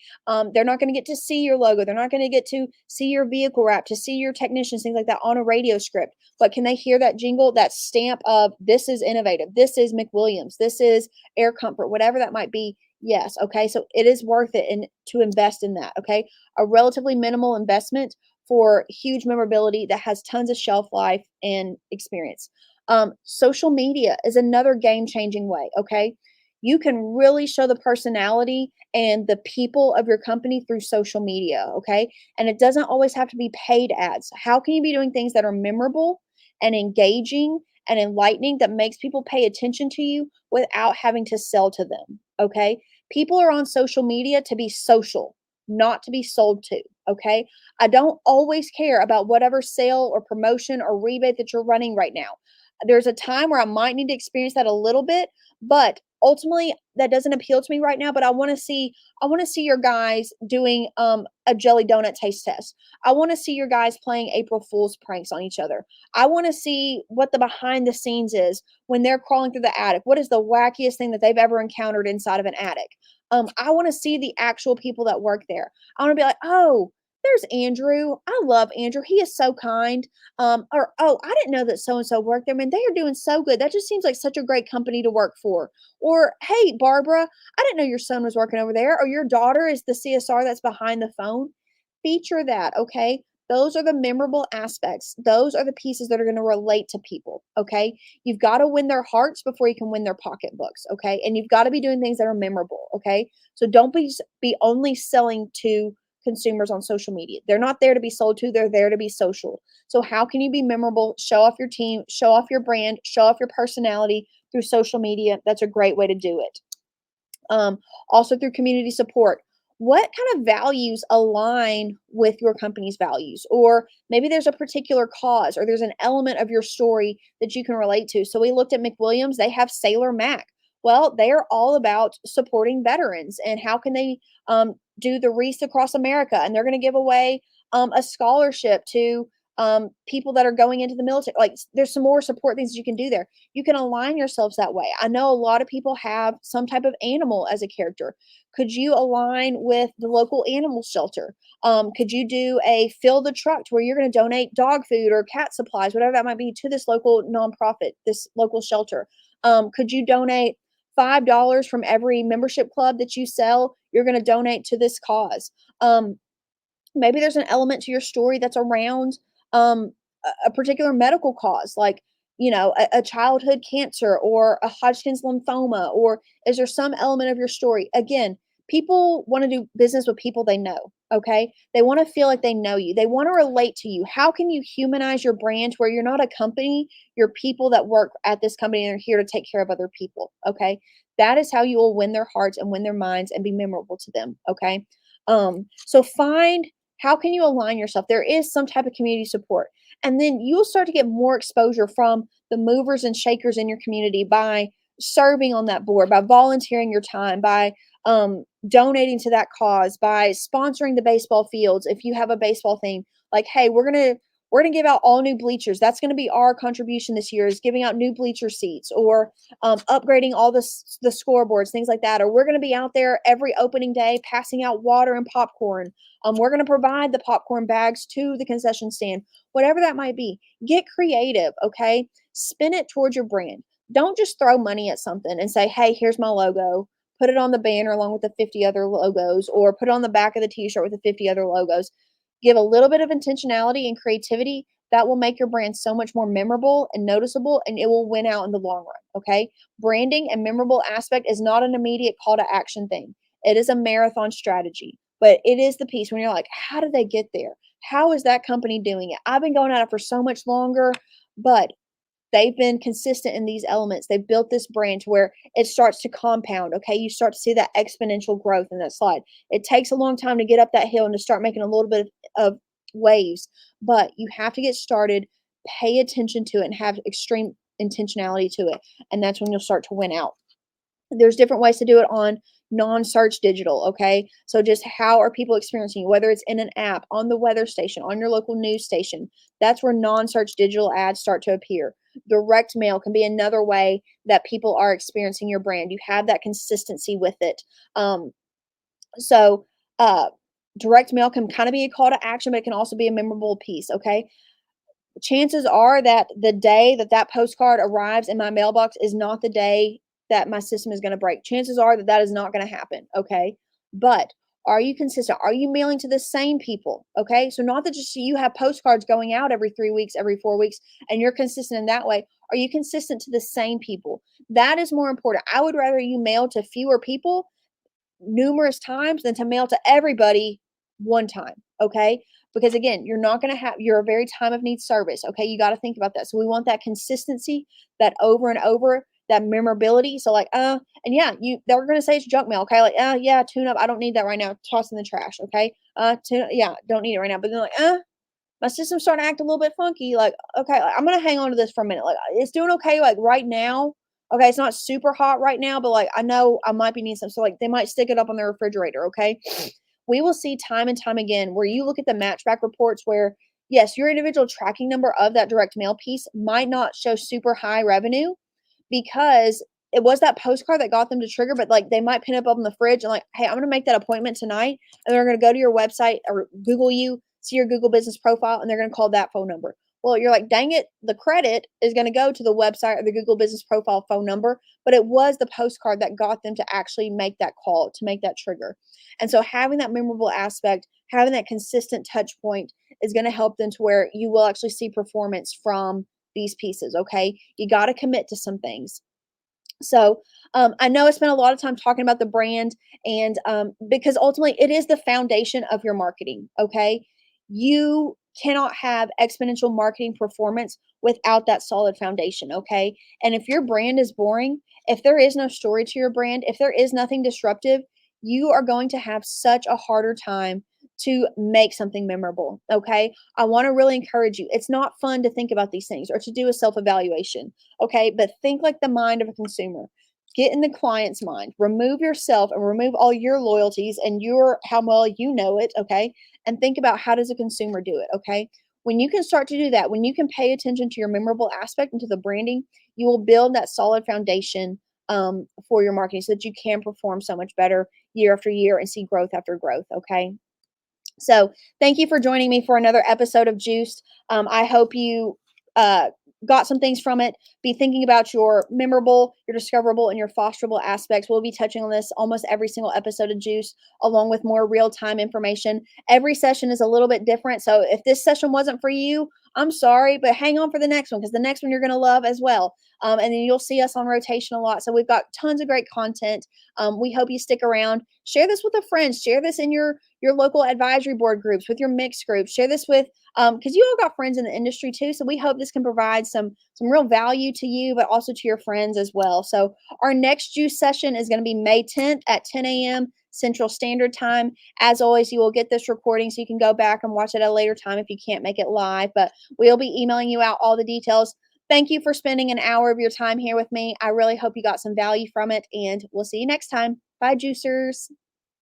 They're not going to get to see your logo. They're not going to get to see your vehicle wrap, to see your technicians, things like that on a radio script. But can they hear that jingle, that stamp of this is innovative, this is McWilliams, this is Air Comfort, whatever that might be? Yes. Okay. So it is worth it to invest in that. Okay. A relatively minimal investment for huge memorability that has tons of shelf life and experience. Social media is another game changing way. Okay. You can really show the personality and the people of your company through social media. Okay. And it doesn't always have to be paid ads. How can you be doing things that are memorable and engaging and enlightening that makes people pay attention to you without having to sell to them? Okay. People are on social media to be social, not to be sold to. Okay. I don't always care about whatever sale or promotion or rebate that you're running right now. There's a time where I might need to experience that a little bit, but ultimately that doesn't appeal to me right now. But I want to see your guys doing a jelly donut taste test. I want to see your guys playing April Fool's pranks on each other. I want to see what the behind the scenes is when they're crawling through the attic. What is the wackiest thing that they've ever encountered inside of an attic? I want to see the actual people that work there. I want to be like, oh, there's Andrew. I love Andrew. He is so kind. Or oh, I didn't know that so and so worked there. Man, they are doing so good. That just seems like such a great company to work for. Or hey, Barbara, I didn't know your son was working over there. Or your daughter is the CSR that's behind the phone. Feature that, okay? Those are the memorable aspects. Those are the pieces that are going to relate to people, okay? You've got to win their hearts before you can win their pocketbooks, okay? And you've got to be doing things that are memorable, okay? So don't be only selling to consumers on social media. They're not there to be sold to, they're there to be social. So how can you be memorable? Show off your team, show off your brand, show off your personality through social media. That's a great way to do it. Um, Also through community support. What kind of values align with your company's values? Or maybe there's a particular cause or there's an element of your story that you can relate to. So we looked at McWilliams, they have Sailor Mac. Well, they are all about supporting veterans and how can they do the Wreath Across America. And they're going to give away a scholarship to people that are going into the military. Like there's some more support things you can do there. You can align yourselves that way. I know a lot of people have some type of animal as a character. Could you align with the local animal shelter? Could you do a fill the truck to where you're going to donate dog food or cat supplies, whatever that might be, to this local nonprofit, this local shelter? Could you donate $5 from every membership club that you sell, you're going to donate to this cause. Um, Maybe there's an element to your story that's around um, a particular medical cause, like, a childhood cancer or a Hodgkin's lymphoma, or is there some element of your story? Again, people want to do business with people they know. Okay. They want to feel like they know you. They want to relate to you. How can you humanize your brand where you're not a company, you're people that work at this company and are here to take care of other people? Okay. That is how you will win their hearts and win their minds and be memorable to them. Okay. So find how can you align yourself? There is some type of community support. And then you'll start to get more exposure from the movers and shakers in your community by serving on that board, by volunteering your time, by donating to that cause, by sponsoring the baseball fields. If you have a baseball theme, like, hey, we're gonna give out all new bleachers. That's gonna be our contribution this year, is giving out new bleacher seats, or upgrading all the scoreboards, things like that. Or we're gonna be out there every opening day passing out water and popcorn. We're going to provide the popcorn bags to the concession stand, whatever that might be. Get creative, okay? Spin it towards your brand. Don't just throw money at something and say, hey, here's my logo. Put it on the banner along with the 50 other logos, or put it on the back of the t shirt with the 50 other logos. Give a little bit of intentionality and creativity. That will make your brand so much more memorable and noticeable, and it will win out in the long run, okay? Branding and memorable aspect is not an immediate call to action thing, it is a marathon strategy. But it is the piece when you're like, how did they get there? How is that company doing it? I've been going at it for so much longer, but they've been consistent in these elements. They've built this brand to where it starts to compound. Okay. You start to see that exponential growth in that slide. It takes a long time to get up that hill and to start making a little bit of waves, but you have to get started, pay attention to it, and have extreme intentionality to it. And that's when you'll start to win out. There's different ways to do it on non-search digital. Okay, so just how are people experiencing you, whether it's in an app, on the weather station, on your local news station. That's where non-search digital ads start to appear. Direct mail can be another way that people are experiencing your brand. You have that consistency with it. Um, so uh, direct mail can kind of be a call to action, but it can also be a memorable piece. Okay, chances are that the day that that postcard arrives in my mailbox is not the day that my system is going to break. Chances are that that is not going to happen. Okay. But are you consistent? Are you mailing to the same people? Okay. So, not that just you have postcards going out every 3 weeks, every 4 weeks, and you're consistent in that way. Are you consistent to the same people? That is more important. I would rather you mail to fewer people numerous times than to mail to everybody one time. Okay. Because again, you're a very time of need service. Okay. You got to think about that. So we want that consistency, that over and over, that memorability. So like, and yeah, they're going to say it's junk mail. Okay. Like, yeah, tune up. I don't need that right now. Toss in the trash. Okay. Yeah, don't need it right now. But then like, my system's starting to act a little bit funky. Like, okay, like, I'm gonna hang on to this for a minute. Like, it's doing okay, like right now. Okay, it's not super hot right now, but like I know I might be needing some. So like they might stick it up on their refrigerator. Okay. We will see time and time again where you look at the matchback reports where yes, your individual tracking number of that direct mail piece might not show super high revenue because it was that postcard that got them to trigger, but like they might pin it up on the fridge and like, hey, I'm gonna make that appointment tonight, and they're gonna go to your website or Google you, see your Google business profile, and they're gonna call that phone number. Well, you're like, dang it, the credit is gonna go to the website or the Google business profile phone number, but it was the postcard that got them to actually make that call, to make that trigger. And so having that memorable aspect, having that consistent touch point is gonna help them to where you will actually see performance from these pieces. Okay. You got to commit to some things. So I know I spent a lot of time talking about the brand, and because ultimately it is the foundation of your marketing. Okay. You cannot have exponential marketing performance without that solid foundation. Okay. And if your brand is boring, if there is no story to your brand, if there is nothing disruptive, you are going to have such a harder time to make something memorable. Okay. I want to really encourage you. It's not fun to think about these things or to do a self evaluation. Okay. But think like the mind of a consumer. Get in the client's mind. Remove yourself and remove all your loyalties and your how well you know it. Okay. And think about how does a consumer do it. Okay. When you can start to do that, when you can pay attention to your memorable aspect and to the branding, you will build that solid foundation for your marketing so that you can perform so much better year after year and see growth after growth. Okay. So thank you for joining me for another episode of Juiced. I hope you got some things from it, be thinking about your memorable, your discoverable, and your fosterable aspects. We'll be touching on this almost every single episode of Juice, along with more real time information. Every session is a little bit different. So if this session wasn't for you, I'm sorry, but hang on for the next one because the next one you're going to love as well. And then you'll see us on rotation a lot. So we've got tons of great content. We hope you stick around. Share this with a friend. Share this in your local advisory board groups, with your mixed groups. Share this with because you all got friends in the industry too. So we hope this can provide some real value to you, but also to your friends as well. So our next juice session is going to be May 10th at 10 a.m. Central Standard Time. As always, you will get this recording so you can go back and watch it at a later time if you can't make it live. But we'll be emailing you out all the details. Thank you for spending an hour of your time here with me. I really hope you got some value from it, and we'll see you next time. Bye, juicers.